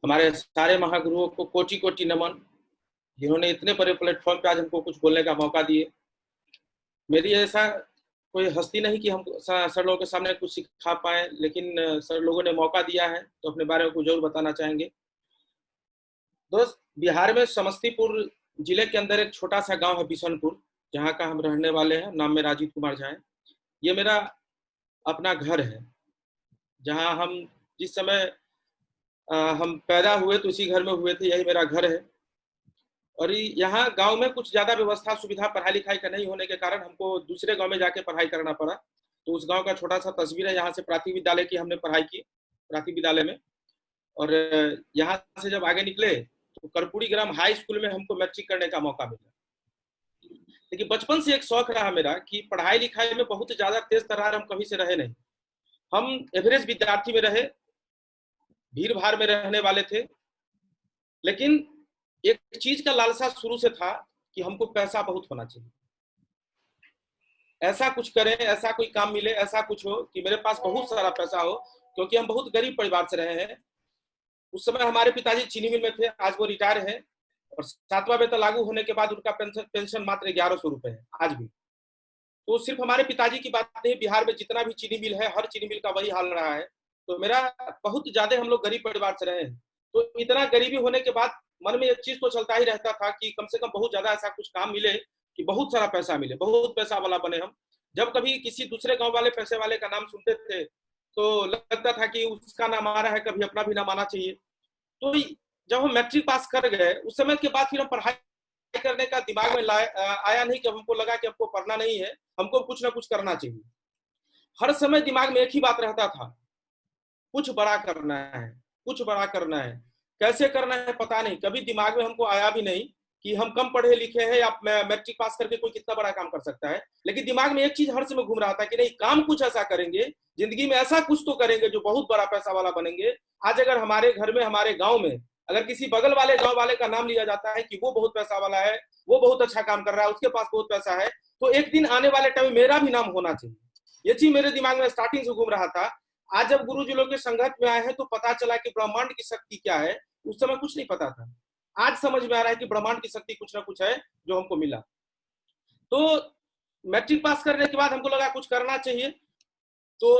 हमारे सारे महागुरुओं को कोटि कोटि नमन, जिन्होंने इतने बड़े प्लेटफॉर्म पे आज हमको कुछ बोलने का मौका दिए। मेरी ऐसा कोई हस्ती नहीं कि हम सर लोगों के सामने कुछ सिखा पाए, लेकिन सर लोगों ने मौका दिया है तो अपने बारे में कुछ जरूर बताना चाहेंगे। दोस्त, बिहार में समस्तीपुर जिले के अंदर एक छोटा सा गांव है बिशनपुर, जहाँ का हम रहने वाले हैं। नाम मेरा अजीत कुमार झा है। ये मेरा अपना घर है, जहाँ हम जिस समय हम पैदा हुए तो इसी घर में हुए थे। यही मेरा घर है। और यहाँ गांव में कुछ ज्यादा व्यवस्था सुविधा पढ़ाई लिखाई का नहीं होने के कारण हमको दूसरे गांव में जाके पढ़ाई करना पड़ा। तो उस गांव का छोटा सा तस्वीर है। यहाँ से प्राथमिक विद्यालय की हमने पढ़ाई की, प्राथमिक विद्यालय में। और यहाँ से जब आगे निकले तो कर्पूरी ग्राम हाई स्कूल में हमको मैट्रिक करने का मौका मिला। लेकिन बचपन से एक शौक रहा मेरा कि पढ़ाई लिखाई में बहुत ज्यादा तेज तर्रार हम कभी से रहे नहीं। हम एवरेज विद्यार्थी में रहे, भीड़ भाड़ में रहने वाले थे। लेकिन एक चीज का लालसा शुरू से था कि हमको पैसा बहुत होना चाहिए, ऐसा कुछ करें, ऐसा कोई काम मिले, ऐसा कुछ हो कि मेरे पास बहुत सारा पैसा हो। क्योंकि हम बहुत गरीब परिवार से रहे हैं। उस समय हमारे पिताजी चीनी मिल में थे, आज वो रिटायर हैं। और 7वां वेतन लागू होने के बाद उनका पेंशन मात्र 1100 रुपए है आज भी। तो सिर्फ हमारे पिताजी की बात नहीं, बिहार में जितना भी चीनी मिल है, हर चीनी मिल का वही हाल रहा है। तो मेरा बहुत ज्यादा हम लोग गरीब परिवार से रहे हैं। तो इतना गरीबी होने के बाद मन में एक चीज तो चलता ही रहता था कि कम से कम बहुत ज्यादा ऐसा कुछ काम मिले कि बहुत सारा पैसा मिले, बहुत पैसा वाला बने हम। जब कभी किसी दूसरे गांव वाले पैसे वाले का नाम सुनते थे तो लगता था कि उसका नाम आ रहा है, कभी अपना भी नाम आना चाहिए। तो जब हम मैट्रिक पास कर गए उस समय के बाद फिर हम पढ़ाई करने का दिमाग में आया नहीं। कि हमको लगा कि हमको पढ़ना नहीं है, हमको कुछ ना कुछ करना चाहिए। हर समय दिमाग में एक ही बात रहता था, कुछ बड़ा करना है, कुछ बड़ा करना है। कैसे करना है पता नहीं, कभी दिमाग में हमको आया भी नहीं कि हम कम पढ़े लिखे हैं या मैट्रिक पास करके कोई कितना बड़ा काम कर सकता है। लेकिन दिमाग में एक चीज हर समय घूम रहा था कि नहीं, काम कुछ ऐसा करेंगे, जिंदगी में ऐसा कुछ तो करेंगे जो बहुत बड़ा पैसा वाला बनेंगे। आज अगर हमारे घर में, हमारे गांव में अगर किसी बगल वाले गांव वाले का नाम लिया जाता है कि वो बहुत पैसा वाला है, वो बहुत अच्छा काम कर रहा है, उसके पास बहुत पैसा है, तो एक दिन आने वाले टाइम में मेरा भी नाम होना चाहिए। ये चीज मेरे दिमाग में स्टार्टिंग से घूम रहा था। आज जब गुरु जी लोग के संगत में आए हैं तो पता चला कि ब्रह्मांड की शक्ति क्या है। उस समय कुछ नहीं पता था, आज समझ में आ रहा है कि ब्रह्मांड की शक्ति कुछ ना कुछ है जो हमको मिला। तो मैट्रिक पास करने के बाद हमको लगा कुछ करना चाहिए। तो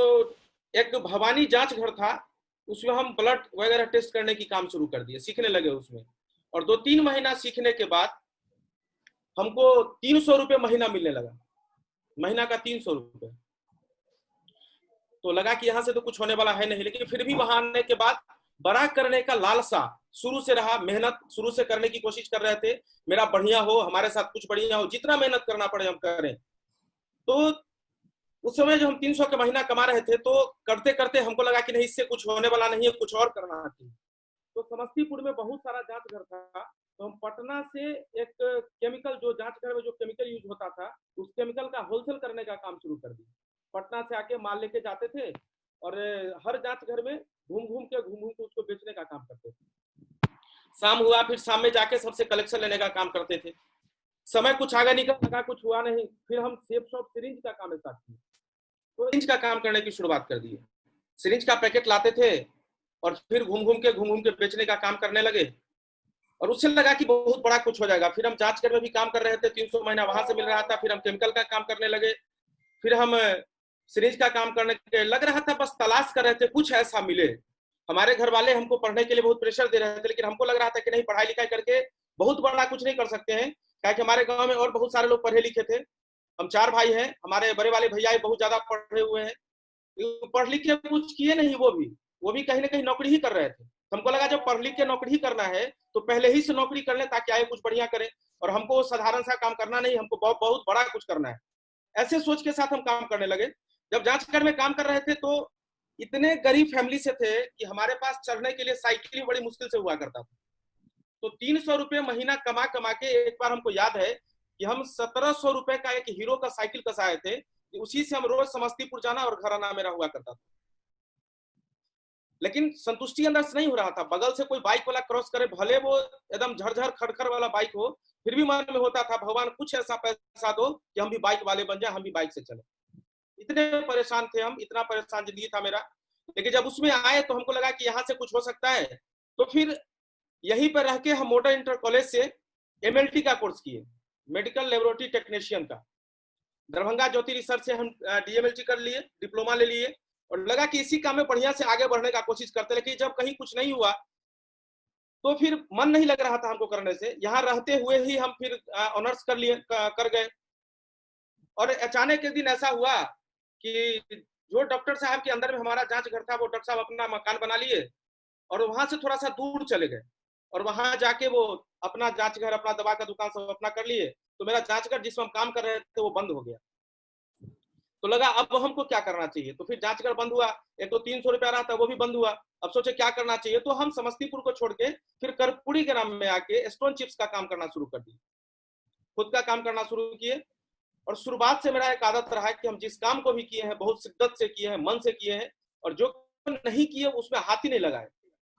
एक भवानी जांच घर था, उसमें हम ब्लड वगैरह टेस्ट करने की काम शुरू कर दिए, सीखने लगे उसमें। और 2-3 महीना सीखने के बाद हमको 300 रुपये महीना मिलने लगा, महीना का 300 रुपये। तो लगा कि यहाँ से तो कुछ होने वाला है नहीं। लेकिन फिर भी वहां आने के बाद बड़ा करने का लालसा शुरू से रहा, मेहनत शुरू से करने की कोशिश कर रहे थे। मेरा बढ़िया हो, हमारे साथ कुछ बढ़िया हो, जितना मेहनत करना पड़े हम करें। तो उस समय जो हम 300 का महीना कमा रहे थे, तो करते करते हमको लगा कि नहीं, इससे कुछ होने वाला नहीं है, कुछ और करना चाहिए। तो समस्तीपुर में बहुत सारा जांच घर था। तो हम पटना से एक केमिकल, जो जांच घर में जो केमिकल यूज होता था, उस केमिकल का होलसेल करने का काम शुरू कर दिया। पटना से आके माल लेके जाते थे और हर जांच घर में घूम घूम के उसको बेचने का काम करते थे। शाम हुआ, फिर शाम में जाके सबसे कलेक्शन लेने का काम करते थे। समय कुछ आगे निकल लगा, कुछ हुआ नहीं। फिर हम सेफ शॉप सिरिंज का काम स्टार्ट किया। तो सिरिंज का काम करने की शुरुआत कर दी। सिरिंज का पैकेट लाते थे और फिर घूम घूम के बेचने का काम करने लगे। और उससे लगा कि बहुत बड़ा कुछ हो जाएगा। फिर हम जांच घर में भी काम कर रहे थे, 300 महीना वहां से मिल रहा था। फिर हम केमिकल का काम करने लगे। फिर हम सीरीज का काम करने के लग रहा था, बस तलाश कर रहे थे कुछ ऐसा मिले। हमारे घर वाले हमको पढ़ने के लिए बहुत प्रेशर दे रहे थे, लेकिन हमको लग रहा था कि नहीं, पढ़ाई लिखाई करके बहुत बड़ा कुछ नहीं कर सकते हैं। क्या कि हमारे गांव में और बहुत सारे लोग पढ़े लिखे थे। हम 4 भाई हैं, हमारे बड़े वाले भैया बहुत ज्यादा पढ़े हुए हैं, पढ़ लिख के कुछ किए नहीं। वो भी कहीं ना कहीं नौकरी ही कर रहे थे। हमको लगा जब पढ़ लिख के नौकरी ही करना है तो पहले ही से नौकरी कर ले, ताकि आगे कुछ बढ़िया करें। और हमको साधारण सा काम करना नहीं, हमको बहुत बड़ा कुछ करना है। ऐसे सोच के साथ हम काम करने लगे। जब जांच घर में काम कर रहे थे तो इतने गरीब फैमिली से थे कि हमारे पास चढ़ने के लिए साइकिल ही बड़ी मुश्किल से हुआ करता था। तो 300 रुपये महीना कमा कमा के एक बार हमको याद है कि हम 1700 रुपए का एक हीरो का साइकिल कसाए थे। उसी से हम रोज समस्तीपुर जाना और घर आना मेरा हुआ करता था। लेकिन संतुष्टि अंदर से नहीं हो रहा था। बगल से कोई बाइक वाला क्रॉस करे, भले वो एकदम झरझर खड़खड़ वाला बाइक हो, फिर भी मन में होता था भगवान कुछ ऐसा पैसा दो कि हम भी बाइक वाले बन जाए, हम भी बाइक से चले। इतने परेशान थे हम, इतना परेशान जिंदगी था मेरा। लेकिन जब उसमें आए तो हमको लगा कि यहाँ से कुछ हो सकता है। तो फिर यहीं पर रह के हम मॉडर्न इंटर कॉलेज से MLT का कोर्स किए, मेडिकल लेबोरेटरी टेक्नीशियन का। दरभंगा ज्योति रिसर्च से हम DMLT कर लिए, डिप्लोमा ले लिए, और लगा कि इसी काम में बढ़िया से आगे बढ़ने का कोशिश करते। लेकिन जब कहीं कुछ नहीं हुआ तो फिर मन नहीं लग रहा था हमको करने से। यहाँ रहते हुए ही हम फिर ऑनर्स कर गए। और अचानक एक दिन ऐसा हुआ कि जो डॉक्टर साहब के अंदर में हमारा जांच घर था, वो डॉक्टर साहब अपना मकान बना लिए और वहां से थोड़ा सा दूर चले गए, और वहां जाके वो अपना जांच घर, अपना दवा का दुकान सब अपना कर लिए। तो मेरा जांच घर जिसमें हम काम कर रहे थे वो बंद हो गया। तो लगा अब हमको क्या करना चाहिए। तो फिर जांच घर बंद हुआ, एक तो 300 रुपया रहा था वो भी बंद हुआ। अब सोचे क्या करना चाहिए, तो हम समस्तीपुर को छोड़ के फिर कर्पूरी के नाम में आके स्टोन चिप्स का काम करना शुरू कर दिए, खुद का काम करना शुरू किए। और शुरुआत से मेरा एक आदत रहा है कि हम जिस काम को भी किए हैं बहुत शिद्दत से किए हैं, मन से किए हैं, और जो नहीं किए उसमें हाथ ही नहीं लगाए,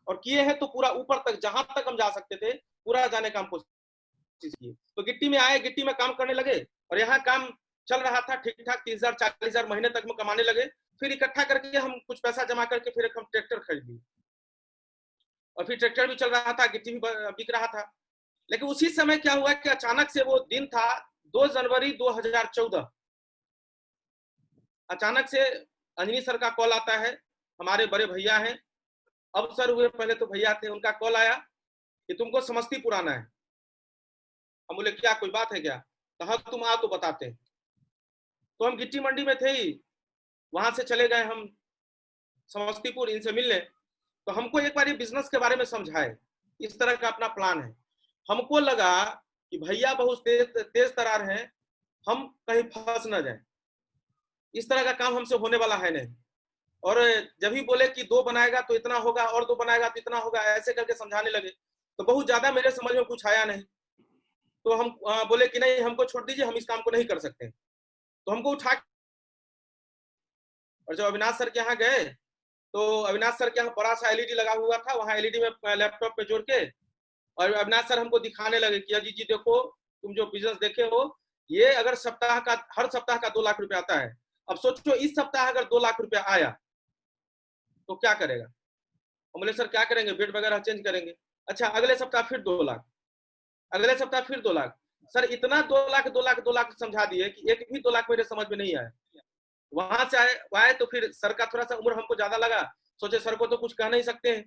और किए हैं तो पूरा ऊपर तक, जहां तक हम जा सकते थे पूरा जाने का हम कोशिश किए। तो गिट्टी में आए, गिट्टी में काम करने लगे, और यहाँ काम चल रहा था ठीक ठाक, 30,000-40,000 महीने तक में कमाने लगे। फिर इकट्ठा करके हम कुछ पैसा जमा करके फिर एक हम ट्रैक्टर खरीद लिए, और फिर ट्रैक्टर भी चल रहा था, गिट्टी भी बिक रहा था। लेकिन उसी समय क्या हुआ कि अचानक से वो दिन था 2 जनवरी 2014, अचानक से अंजनी सर का कॉल आता है। हमारे बड़े भैया हैं, अब सर हुए, पहले तो भैया थे। उनका कॉल आया कि तुमको समस्तीपुर आना है। हम बोले क्या, कोई बात है क्या? कहा तुम आओ तो बताते हैं। तो हम गिट्टी मंडी में थे ही, वहां से चले गए हम समस्तीपुर इनसे मिलने। तो हमको एक बार ये बिजनेस के बारे में समझाए, इस तरह का अपना प्लान है। हमको लगा कि भैया बहुत तेज तरार हैं, हम कहीं फंस न जाए, इस तरह का काम हमसे होने वाला है नहीं। और जब ही बोले कि 2 बनाएगा तो इतना होगा, और 2 बनाएगा तो इतना होगा, ऐसे करके समझाने लगे। तो बहुत ज्यादा मेरे समझ में कुछ आया नहीं। तो हम बोले कि नहीं, हमको छोड़ दीजिए, हम इस काम को नहीं कर सकते। तो हमको उठा, और जब अविनाश सर के यहाँ गए तो अविनाश सर के यहाँ बड़ा सा LED लगा हुआ था, वहां LED में लैपटॉप पे जोड़ के, और अविनाश सर हमको दिखाने लगे कि अजीत जी देखो, तुम जो बिजनेस देखे हो, ये अगर हर सप्ताह का 2 लाख रुपया आता है। अब सोचो इस सप्ताह अगर 2 लाख रुपया आया तो क्या करेगा? हम बोले सर क्या करेंगे, बेड वगैरह चेंज करेंगे। अच्छा, अगले सप्ताह फिर 2 लाख, अगले सप्ताह फिर 2 लाख। सर इतना 2 लाख 2 लाख 2 लाख समझा दिए कि एक भी 2 लाख मेरे समझ में नहीं आया। वहां से आए तो फिर सर का थोड़ा सा उम्र हमको ज्यादा लगा, सोचे सर को तो कुछ कह नहीं सकते हैं।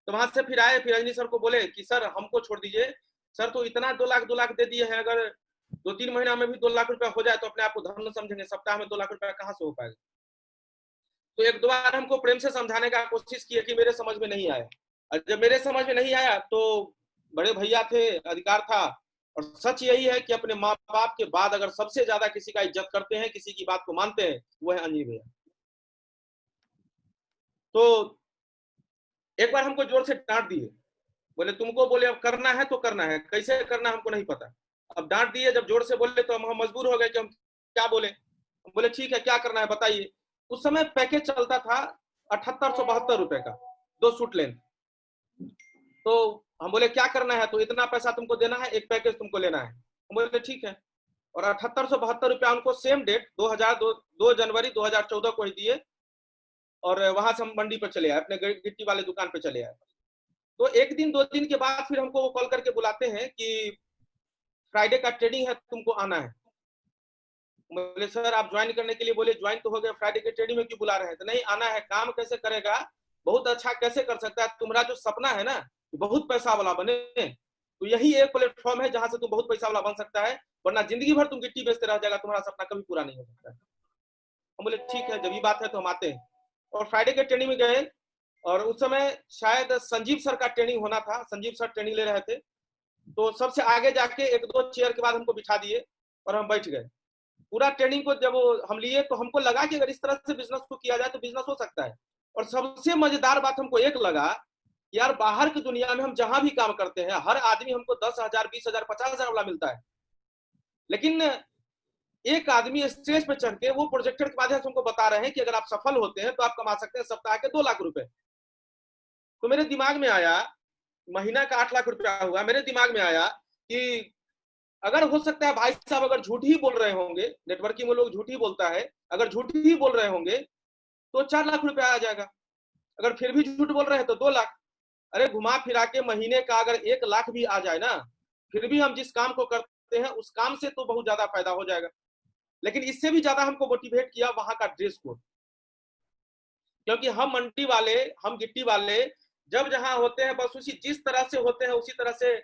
तो वहां से फिर आए, फिर अंजनी सर को बोले कि सर हमको छोड़ दीजिए, सर तो इतना 2 लाख दे दिए हैं, अगर 2-3 महीना में भी 2 लाख रुपया हो जाए तो अपने आप को धन समझेंगे, सप्ताह में 2 लाख रुपया कहाँ से हो पाएगा। तो 1-2 बार हमको प्रेम से समझाने का कोशिश किए कि मेरे समझ में नहीं आया। और जब मेरे समझ में नहीं आया तो बड़े भैया थे, अधिकार था। और सच यही है कि अपने माँ बाप के बाद अगर सबसे ज्यादा किसी का इज्जत करते हैं, किसी की बात को मानते हैं, वो है अंजनी भैया। तो एक बार हमको जोर से डांट दिए, बोले तुमको, बोले अब करना है तो करना है, कैसे करना हमको नहीं पता। अब डांट दिए, जब जोर से बोले तो हम मजबूर हो गए कि हम क्या बोले। बोले ठीक है क्या करना है बताइए। उस समय पैकेज चलता था 7872 रुपए का, 2 सूट लेंथ। तो हम बोले क्या करना है, तो इतना पैसा तुमको देना है, एक पैकेज तुमको लेना है। हम बोले ठीक है। और 7872 रुपया उनको सेम डेट 2 जनवरी 2014 को ही दिए, और वहां से हम मंडी पर चले आए, अपने गिट्टी वाले दुकान पे चले आए। तो 1 दिन 2 दिन के बाद फिर हमको वो कॉल करके बुलाते हैं कि फ्राइडे का ट्रेनिंग है, तुमको आना है। बोले सर आप ज्वाइन करने के लिए बोले, ज्वाइन तो हो गया, फ्राइडे के ट्रेनिंग में क्यों बुला रहे हैं? तो नहीं आना है, काम कैसे करेगा, बहुत अच्छा कैसे कर सकता है, तुम्हारा जो सपना है ना बहुत पैसा वाला बने, तो यही एक प्लेटफॉर्म है जहां से तुम बहुत पैसा वाला बन सकता है, वरना जिंदगी भर तुम गिट्टी बेचते रह जाएगा, तुम्हारा सपना कभी पूरा नहीं हो सकता है। हम बोले ठीक है, जब ये बात है तो हम आते हैं। और फ्राइडे के ट्रेनिंग में गए, और उस समय शायद संजीव सर का ट्रेनिंग होना था, संजीव सर ट्रेनिंग ले रहे थे। तो सबसे आगे जाके 1-2 चेयर के बाद हमको बिठा दिए और हम बैठ गए। पूरा ट्रेनिंग को जब हम लिए तो हमको लगा कि अगर इस तरह से बिजनेस को किया जाए तो बिजनेस हो सकता है। और सबसे मजेदार बात हमको एक लगा, यार बाहर की दुनिया में हम जहां भी काम करते हैं हर आदमी हमको 10,000, 20,000, 50,000 वाला मिलता है, लेकिन एक आदमी स्टेज पे चढ़ के वो प्रोजेक्टर के माध्यम से हमको बता रहे हैं कि अगर आप सफल होते हैं तो आप कमा सकते हैं सप्ताह के 2 लाख रुपए। तो मेरे दिमाग में आया, महीना का 8 लाख रुपया हुआ, मेरे दिमाग में आया कि अगर हो सकता है भाई साहब अगर झूठ ही बोल रहे होंगे, नेटवर्किंग में लोग झूठ ही बोलता है, अगर झूठ ही बोल रहे होंगे तो 4 लाख रुपया आ जाएगा, अगर फिर भी झूठ बोल रहे हैं तो 2 लाख। अरे घुमा फिरा के महीने का अगर 1 लाख भी आ जाए ना, फिर भी हम जिस काम को करते हैं उस काम से तो बहुत ज्यादा फायदा हो जाएगा। लेकिन इससे भी ज्यादा हमको मोटिवेट किया वहां का ड्रेस कोड, क्योंकि हम मंडी वाले, हम गिट्टी वाले जब जहां होते हैं बस उसी जिस तरह से होते हैं उसी तरह से,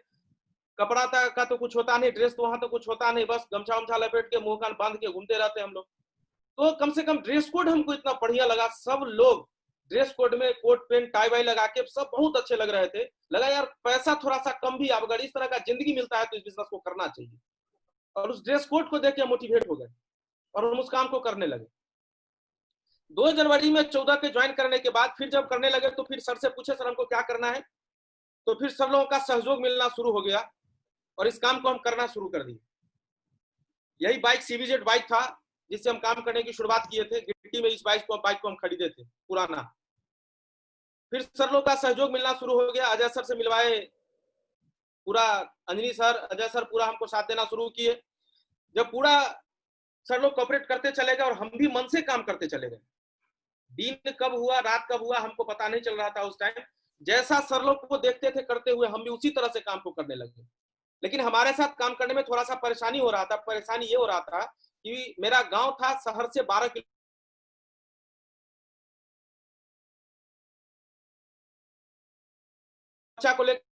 कपड़ा का तो कुछ होता नहीं, ड्रेस तो वहां तो कुछ होता नहीं, बस गमछा उमछा लपेट के मुंह कान बांध के घूमते रहते हैं हम लोग। तो कम से कम ड्रेस कोड हमको इतना बढ़िया लगा, सब लोग ड्रेस कोड में कोट पेंट टाई वाई लगा के सब बहुत अच्छे लग रहे थे। लगा यार पैसा थोड़ा सा कम भी, अगर इस तरह का जिंदगी मिलता है तो इस बिजनेस को करना चाहिए। और उस ड्रेस कोड को देख के मोटिवेट हो गए और हम उस काम को करने लगे। 2 जनवरी में 14 के ज्वाइन करने के बाद फिर जब करने लगे तो फिर सर से पूछे सर हमको क्या करना है, तो फिर सब लोगों का सहयोग मिलना शुरू हो गया और इस काम को हम करना शुरू कर दिए। यही बाइक CBZ बाइक था जिससे हम काम करने की शुरुआत किए थे। गिट्टी में इस बाइक को हम खरीदे थे पुराना। फिर सर लोग का सहयोग मिलना शुरू हो गया, अजय सर से मिलवाए पूरा, अंजनी सर, अजय सर पूरा हमको साथ देना शुरू किए। जब पूरा सर लोग कॉपरेट करते चले गए और हम भी मन से काम करते चले गए। दिन कब हुआ रात कब हुआ हमको पता नहीं चल रहा था उस टाइम। जैसा सर लोग को देखते थे करते हुए हम भी उसी तरह से काम को करने लगे। लेकिन हमारे साथ काम करने में थोड़ा सा परेशानी हो रहा था। परेशानी ये हो रहा था कि मेरा गांव था शहर से 12 किलोमीटर को लेकर,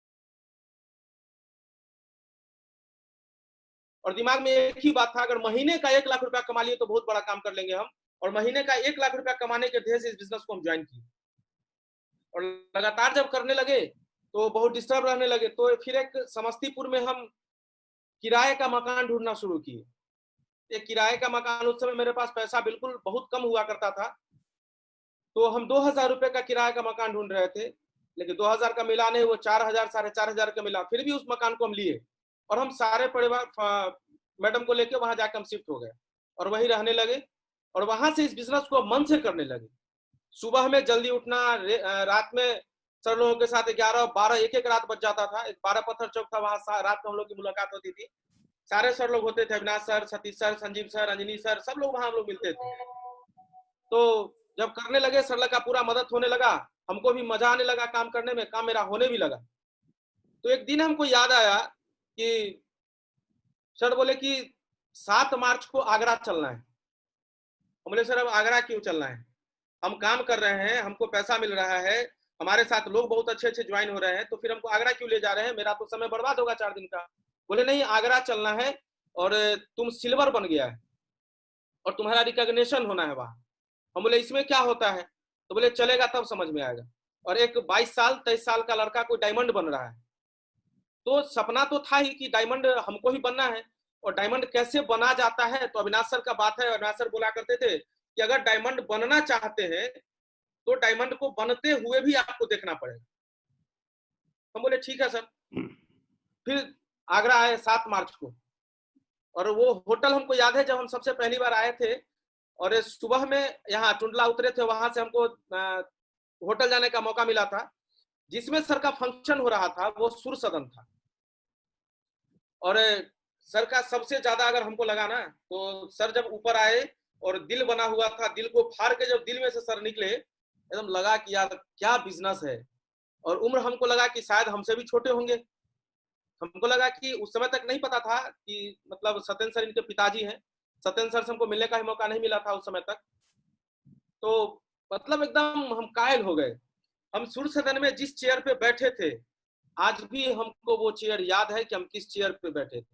और दिमाग में एक ही बात था, अगर महीने का 1 लाख रुपया कमा लिए तो बहुत बड़ा काम कर लेंगे हम। और महीने का 1 लाख रुपया कमाने के ध्येय से इस बिजनेस को हम ज्वाइन किए और लगातार जब करने लगे तो बहुत डिस्टर्ब रहने लगे। तो फिर एक समस्तीपुर में हम किराए का मकान ढूंढना शुरू किए। एक किराए का मकान, उस समय मेरे पास पैसा बिल्कुल बहुत कम हुआ करता था, तो हम 2000 रुपए का किराए का मकान ढूंढ रहे थे। लेकिन 2000 का मिला नहीं, वो 4000 4500 का मिला। फिर भी उस मकान को हम लिए और हम सारे परिवार मैडम को लेके वहां जाकर हम शिफ्ट हो गए और वहीं रहने लगे और वहां से इस बिजनेस को मन से करने लगे। सुबह में जल्दी उठना, रात में सर लोगों के साथ 11 12 एक रात बच जाता था। एक 12 पत्थर चौक था, वहां रात को हम लोग की मुलाकात होती थी। सारे सर लोग होते थे, Avinash sir, Satish sir, Sanjeev sir, Anjani sir, सब लोग वहां हम लोग मिलते थे। तो जब करने लगे सर का पूरा मदद होने लगा, हमको भी मजा आने लगा काम करने में, काम मेरा होने भी लगा। तो एक दिन हमको याद आया कि सर बोले कि 7 मार्च को आगरा चलना है। हम बोले सर अब आगरा क्यों चलना है, हम काम कर रहे हैं, हमको पैसा मिल रहा है, हमारे साथ लोग बहुत अच्छे अच्छे ज्वाइन हो रहे हैं, तो फिर हमको आगरा क्यों ले जा रहे हैं, मेरा तो समय बर्बाद होगा 4 दिन का। बोले नहीं आगरा चलना है और तुम सिल्वर बन गया है और तुम्हारा रिकॉग्निशन होना है वहां। हम बोले इसमें क्या होता है, तो बोले चलेगा तब समझ में आएगा। और एक 22 साल 23 साल का लड़का कोई डायमंड बन रहा है, तो सपना तो था ही कि डायमंड हमको ही बनना है। और डायमंड कैसे बना जाता है, तो अविनाश सर का बात है, अविनाश सर बोला करते थे कि अगर डायमंड बनना चाहते हैं तो डायमंड को बनते हुए भी आपको देखना पड़ेगा। हम बोले ठीक है सर। फिर आगरा आए 7 मार्च को, और वो होटल हमको याद है जब हम सबसे पहली बार आए थे और सुबह में यहाँ टुंडला उतरे थे, वहां से हमको होटल जाने का मौका मिला था। जिसमें सर का फंक्शन हो रहा था वो सुर सदन था। और सर का सबसे ज्यादा अगर हमको लगा ना, तो सर जब ऊपर आए और दिल बना हुआ था, दिल को फाड़ के जब दिल में से सर निकले, एकदम लगा कि यार क्या बिजनेस है। और उम्र हमको लगा कि शायद हमसे भी छोटे होंगे। हमको लगा कि उस समय तक नहीं पता था कि मतलब सत्येंद्र सर इनके पिताजी हैं। सत्येंद्र सर से हमको मिलने का ही मौका नहीं मिला था उस समय तक। तो मतलब एकदम हम कायल हो गए। हम सुर सदन में जिस चेयर पे बैठे थे, आज भी हमको वो चेयर याद है कि हम किस चेयर पे बैठे थे।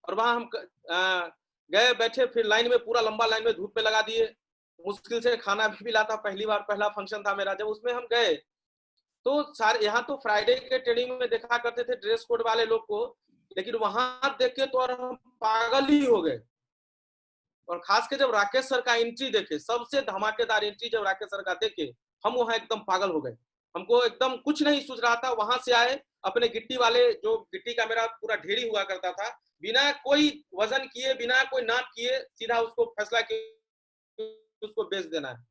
और वहां हम गए बैठे, फिर लाइन में पूरा लंबा लाइन में धूप में लगा दिए। मुश्किल से खाना भी मिला था, पहली बार पहला फंक्शन था मेरा। जब उसमें हम गए तो सारे यहाँ तो फ्राइडे के ट्रेनिंग में देखा करते थे ड्रेस कोड वाले लोग को, लेकिन वहां देख के तो और हम पागल ही हो गए। और खास के जब राकेश सर का एंट्री देखे, सबसे धमाकेदार एंट्री जब राकेश सर का देखे, हम वहां एकदम पागल हो गए। हमको एकदम कुछ नहीं सूझ रहा था। वहां से आए, अपने गिट्टी वाले, जो गिट्टी का मेरा पूरा ढेरी हुआ करता था, बिना कोई वजन किए, बिना कोई नाप किए, सीधा उसको फैसला किया उसको बेच देना है।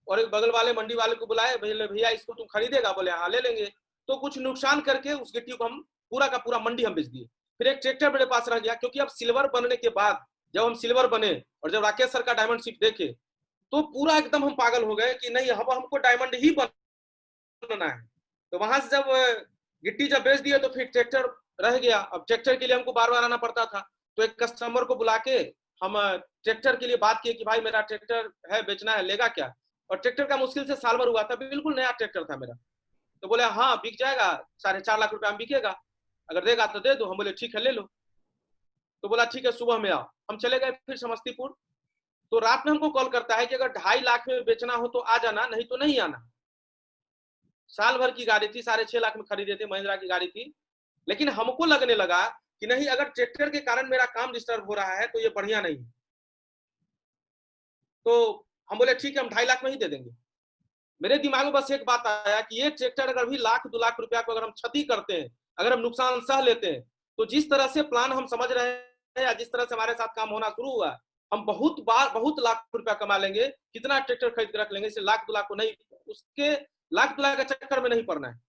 और एक बगल वाले मंडी वाले को बुलाए, भैया इसको तुम खरीदेगा? बोले हाँ ले लेंगे। तो कुछ नुकसान करके उस गिट्टी को हम पूरा का पूरा मंडी हम बेच दिए। फिर एक ट्रैक्टर मेरे पास रह गया, क्योंकि अब सिल्वर बनने के बाद जब हम सिल्वर बने और जब राकेश सर का डायमंड शिप देखे, तो पूरा एकदम हम पागल हो गए कि नहीं अब हमको डायमंड ही बनना है। तो वहां से जब गिट्टी जब बेच दिए तो फिर ट्रैक्टर रह गया। अब ट्रैक्टर के लिए हमको बार बार आना पड़ता था। तो एक कस्टमर को बुला के हम ट्रैक्टर के लिए बात किए कि भाई मेरा ट्रैक्टर है, बेचना है, लेगा क्या? और ट्रैक्टर का मुश्किल से साल भर हुआ था, बिल्कुल नया ट्रैक्टर था मेरा। तो बोले हाँ बिक जाएगा, 4.5 लाख रुपया में बिकेगा, अगर देगा तो दे दो। हम बोले ठीक है ले लो। तो बोला ठीक है सुबह में आओ। हम चले गए फिर समस्तीपुर। तो रात में हमको कॉल करता है कि अगर 2.5 लाख में बेचना हो तो आ जाना, नहीं तो नहीं आना। साल भर की गाड़ी थी, 6.5 लाख में खरीदे थे, महिंद्रा की गाड़ी थी। लेकिन हमको लगने लगा कि नहीं, अगर ट्रैक्टर के कारण मेरा काम डिस्टर्ब हो रहा है तो ये बढ़िया नहीं है। तो हम बोले ठीक है हम 2.5 लाख में ही दे देंगे। मेरे दिमाग में बस एक बात आया कि ये ट्रैक्टर अगर भी 1-2 लाख रुपया को अगर हम क्षति करते हैं, अगर हम नुकसान सह लेते हैं, तो जिस तरह से प्लान हम समझ रहे हैं या जिस तरह से हमारे साथ काम होना शुरू हुआ, हम बहुत लाख रुपया कमा लेंगे। कितना ट्रैक्टर खरीद के रख लेंगे, इसे 1-2 लाख को नहीं, उसके 1-2 लाख के चक्कर में नहीं पड़ना है।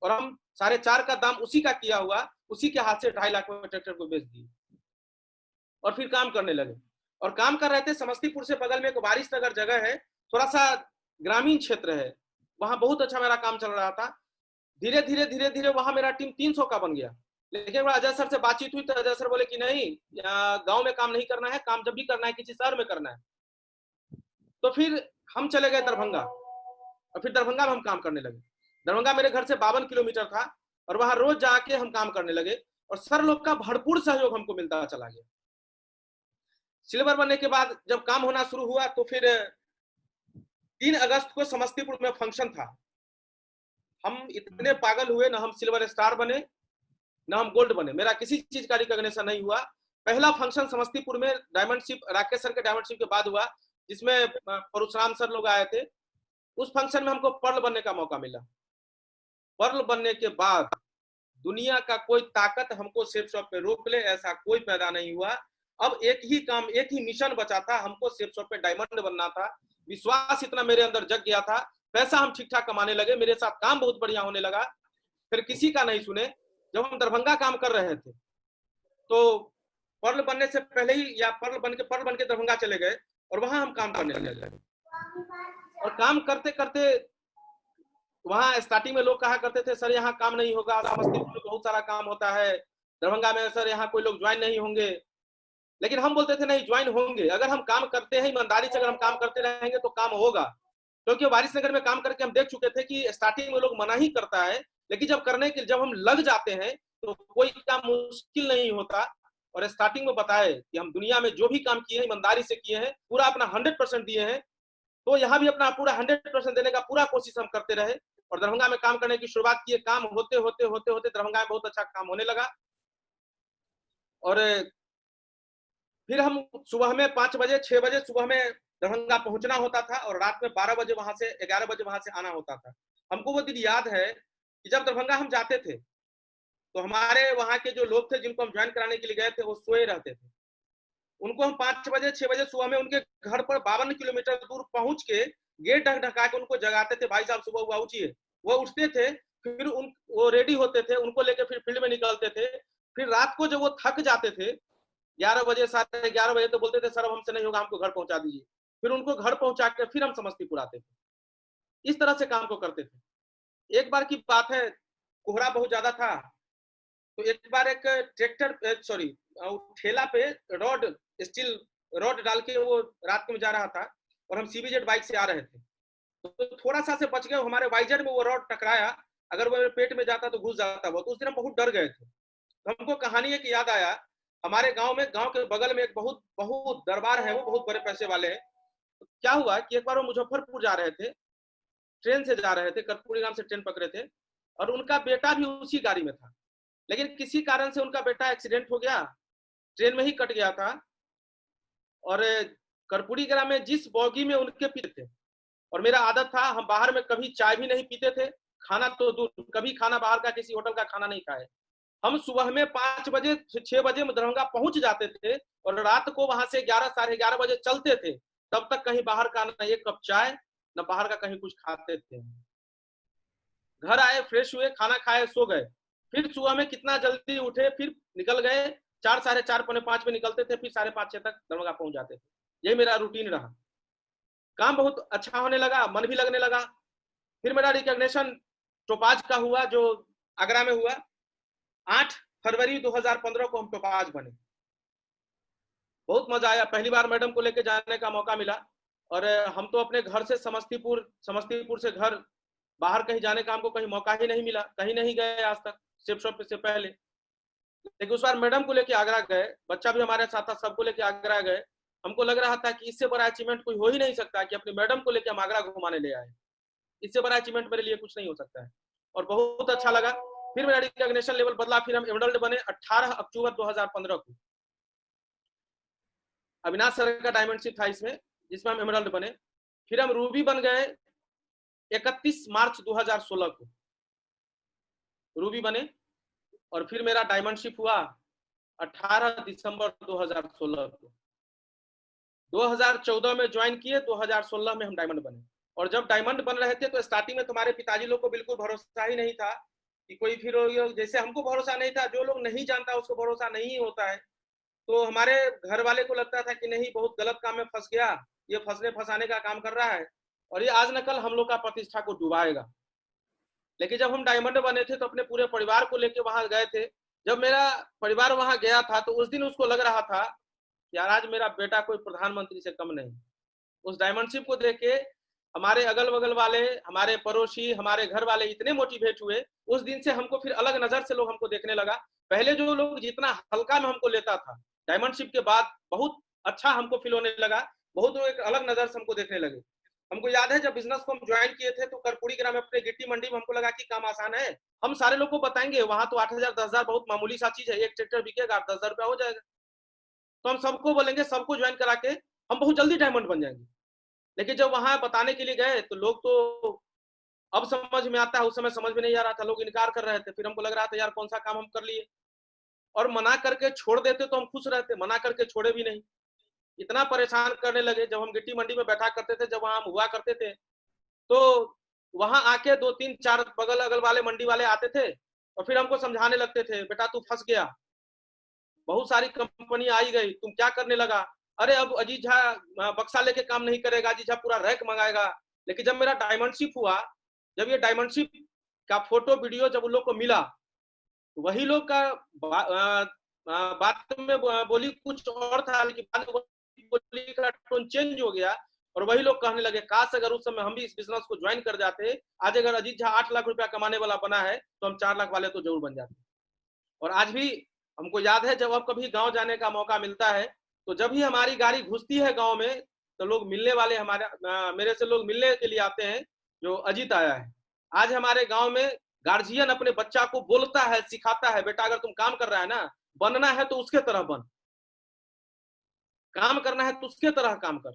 और हम 4.5 का दाम उसी का किया हुआ, उसी के हाथ से 2.5 लाख में ट्रैक्टर को बेच दिए और फिर काम करने लगे। और काम कर रहे थे। समस्तीपुर से बगल में एक वारिस नगर जगह है, थोड़ा सा ग्रामीण क्षेत्र है, वहां बहुत अच्छा मेरा काम चल रहा था। धीरे धीरे धीरे धीरे वहां मेरा टीम 300 का बन गया। लेकिन अजय सर से बातचीत हुई तो अजय सर बोले कि नहीं, गांव में काम नहीं करना है, काम जब भी करना है किसी शहर में करना है। तो फिर हम चले गए दरभंगा, और फिर दरभंगा में हम काम करने लगे। दरभंगा मेरे घर से 52 किलोमीटर था, और वहां रोज जाके हम काम करने लगे, और सर लोग का भरपूर सहयोग हमको मिलता चला गया। सिल्वर बनने के बाद जब काम होना शुरू हुआ तो फिर 3 अगस्त को समस्तीपुर में फंक्शन था। हम इतने पागल हुए, ना हम सिल्वर स्टार बने ना हम गोल्ड बने, मेरा किसी चीज का रिकॉग्निशन नहीं हुआ। पहला फंक्शन समस्तीपुर में डायमंडशिप, राकेश सर के डायमंडशिप के बाद हुआ, जिसमें परशुराम सर लोग आए थे। उस फंक्शन में हमको पर्ल बनने का मौका मिला। पर्ल बनने के बाद दुनिया का कोई ताकत हमको सेफ शॉप पे रोक ले, ऐसा कोई पैदा नहीं हुआ। अब एक ही काम, एक ही मिशन बचा था, हमको सेफ शॉप पे डायमंड बनना था। विश्वास इतना मेरे अंदर जग गया था, पैसा हम ठीक ठाक कमाने लगे, मेरे साथ काम बहुत बढ़िया होने लगा। फिर किसी का नहीं सुने। जब हम दरभंगा काम कर रहे थे तो पर्ल बनने से पहले ही, या पर्ल बन के दरभंगा चले गए, और वहां हम काम करने लगे। और काम करते करते वहां स्टार्टिंग में लोग कहा करते थे सर यहाँ काम नहीं होगा, समस्तीपुर में बहुत सारा काम होता है, दरभंगा में सर यहाँ कोई लोग ज्वाइन नहीं होंगे। लेकिन हम बोलते थे नहीं, ज्वाइन होंगे। अगर हम काम करते हैं ईमानदारी से, अगर हम काम करते रहेंगे तो काम होगा। क्योंकि वारिस नगर में काम करके हम देख चुके थे कि स्टार्टिंग में लोग मना ही करता है, लेकिन जब हम लग जाते हैं तो कोई काम मुश्किल नहीं होता। और स्टार्टिंग में बताए कि हम दुनिया में जो भी काम किए हैं ईमानदारी से किए हैं, पूरा अपना 100% दिए हैं। तो यहाँ भी अपना पूरा 100% देने का पूरा कोशिश हम करते रहे, और दरभंगा में काम करने की शुरुआत किए। काम होते होते होते होते दरभंगा में बहुत अच्छा काम होने लगा। और फिर हम सुबह में 5 बजे 6 बजे सुबह में दरभंगा पहुंचना होता था, और रात में 12 बजे वहां से 11 बजे वहां से आना होता था। हमको वो दिन याद है कि जब दरभंगा हम जाते थे तो हमारे वहां के जो लोग थे जिनको हम ज्वाइन कराने के लिए गए थे वो सोए रहते थे। उनको हम 5 बजे 6 बजे सुबह में उनके घर पर 52 किलोमीटर दूर पहुंच के गेट ढका के उनको जगाते थे, भाई साहब सुबह हुआ उठिए। वो उठते थे, फिर वो रेडी होते थे, उनको लेके फिर फील्ड में निकलते थे। फिर रात को जब वो थक जाते थे 11 बजे 11:30 बजे, तो बोलते थे सर अब हमसे नहीं होगा, हमको घर पहुंचा दीजिए। फिर उनको घर पहुंचा के फिर हम समस्तीपुर आते थे। इस तरह से काम को करते थे। एक बार की बात है, कोहरा बहुत ज्यादा था, तो एक बार एक ठेला पे स्टील रॉड डाल के वो रात में जा रहा था, और हम सीबीजेड बाइक से आ रहे थे। तो थोड़ा सा से बच गए, हमारे वाइजर में वो रॉड टकराया, अगर वो मेरे पेट में जाता तो घुस जाता वो। तो उस दिन हम बहुत डर गए थे। तो हमको कहानी एक याद आया, हमारे गांव के बगल में एक बहुत बहुत दरबार है, वो बहुत बड़े पैसे वाले हैं। तो क्या हुआ कि एक बार वो मुजफ्फरपुर जा रहे थे, ट्रेन से जा रहे थे, कर्पूरी नाम से ट्रेन पकड़े थे, और उनका बेटा भी उसी गाड़ी में था। लेकिन किसी कारण से उनका बेटा एक्सीडेंट हो गया, ट्रेन में ही कट गया था। और कर्पूरी ग्राम में जिस बॉगी में उनके पीते थे, और मेरा आदत था, हम बाहर में कभी चाय भी नहीं पीते थे, खाना तो दूर, कभी खाना बाहर का किसी होटल का खाना नहीं खाए। हम सुबह में 5 बजे 6 बजे दरभंगा पहुंच जाते थे, और रात को वहां से 11 साढ़े 11 बजे चलते थे। तब तक कहीं बाहर का ना एक कप चाय, ना बाहर का कहीं कुछ खाते थे। घर आए, फ्रेश हुए, खाना खाए, सो गए। फिर सुबह में कितना जल्दी उठे, फिर निकल गए। 4 साढ़े 4 पौने 5 में निकलते थे, फिर 5:30 6 तक दरभंगा पहुंच जाते थे। यही मेरा रूटीन रहा। काम बहुत अच्छा होने लगा, मन भी लगने लगा। फिर मेरा रिकॉग्निशन टोपाज का हुआ जो आगरा में हुआ। 8 फरवरी 2015 को हम टोपाज बने। बहुत मजा आया, पहली बार मैडम को लेके जाने का मौका मिला। और हम तो अपने घर से समस्तीपुर से घर बाहर कहीं जाने का हमको कहीं मौका ही नहीं मिला, कहीं नहीं गए आज तक सेफ शॉप से पहले। लेकिन उस बार मैडम को लेके आगरा गए, बच्चा भी हमारे साथ था, सबको लेके आगरा गए। हमको लग रहा था कि इससे बड़ा अचीवमेंट कोई हो ही नहीं सकता कि अपनी मैडम को लेके हम आगरा घुमाने ले आए। इससे बड़ा अचीवमेंट मेरे लिए कुछ नहीं हो सकता है और बहुत अच्छा लगा। फिर मेरा रिकॉग्निशन लेवल बदला, फिर हम एमरल्ड बने 18 अक्टूबर 2015 को। अविनाश सर का डायमंडशिप था इसमें, जिसमें हम एमरल्ड बने। फिर हम रूबी बन गए 31 मार्च 2016 को, रूबी बने। और फिर मेरा डायमंडशिप हुआ 18 दिसंबर 2016 को। 2014 में ज्वाइन किए, 2016 में हम डायमंड बने। और जब डायमंड बन रहे थे तो स्टार्टिंग में तुम्हारे पिताजी लोग को बिल्कुल भरोसा ही नहीं था कि कोई फिर, जैसे हमको भरोसा नहीं था, जो लोग नहीं जानता उसको भरोसा नहीं होता है। तो हमारे घर वाले को लगता था कि नहीं, बहुत गलत काम में फंस गया, ये फंसने फंसाने का काम कर रहा है और ये आज न कल हम लोग का प्रतिष्ठा को डुबाएगा। लेकिन जब हम डायमंड बने थे तो अपने पूरे परिवार को लेके वहां गए थे। जब मेरा परिवार वहां गया था तो उस दिन उसको लग रहा था कि यार आज मेरा बेटा कोई प्रधानमंत्री से कम नहीं। उस डायमंडशिप को देख के हमारे अगल बगल वाले, हमारे पड़ोसी, हमारे घर वाले इतने मोटिवेट हुए। उस दिन से हमको फिर अलग नजर से लोग हमको देखने लगा। पहले जो लोग जितना हल्का में हमको लेता था, डायमंडशिप के बाद बहुत अच्छा हमको फील होने लगा। बहुत लोग एक अलग नजर से हमको देखने लगे। हमको याद है जब बिजनेस को हम ज्वाइन किए थे तो कर्पूरी ग्राम में अपने गिट्टी मंडी में हमको लगा कि काम आसान है, हम सारे लोग को बताएंगे, वहां तो 8,000 10,000 बहुत मामूली सा चीज है, एक ट्रैक्टर बिकेगा 10,000 रुपया हो जाएगा, तो हम सबको बोलेंगे, सबको ज्वाइन करा के हम बहुत जल्दी डायमंड बन जाएंगे। लेकिन जब वहां बताने के लिए गए तो लोग तो अब समझ में आता है, उस समय समझ में नहीं आ रहा था, लोग इनकार कर रहे थे। फिर हमको लग रहा था यार कौन सा काम हम कर लिए, और मना करके छोड़ देते तो हम खुश रहते, मना करके छोड़े भी नहीं। इतना परेशान करने लगे। जब हम गिट्टी मंडी में बैठा करते थे, जब वहां हम हुआ करते थे, तो वहां आके 2-3-4 बगल अगल वाले मंडी वाले आते थे और फिर हमको समझाने लगते थे, बेटा तू फंस गया, बहुत सारी कंपनी आई गई, तुम क्या करने लगा, अरे अब अजीत झा बक्सा लेके काम नहीं करेगा, अजीत झा पूरा रैक मंगाएगा। लेकिन जब मेरा डायमंडशिप हुआ, जब ये डायमंडशिप का फोटो वीडियो जब उन लोग को मिला, तो वही लोग का बात में बोली कुछ और था, लेकिन बाद में बोली का टोन चेंज हो गया और वही लोग कहने लगे काश अगर उस समय हम भी इस बिजनेस को ज्वाइन कर जाते, आज अगर अजीत झा 8 लाख रुपया कमाने वाला बना है तो हम 4 लाख वाले तो जरूर बन जाते। और आज भी हमको याद है जब अब कभी गांव जाने का मौका मिलता है तो जब भी हमारी गाड़ी घुसती है गांव में तो लोग मिलने वाले हमारे मेरे से लोग मिलने के लिए आते हैं जो अजीत आया है। आज हमारे गांव में गार्जियन अपने बच्चा को बोलता है, सिखाता है, बेटा अगर तुम काम कर रहा है ना, बनना है तो उसके तरह बन, काम करना है तो उसके तरह काम कर।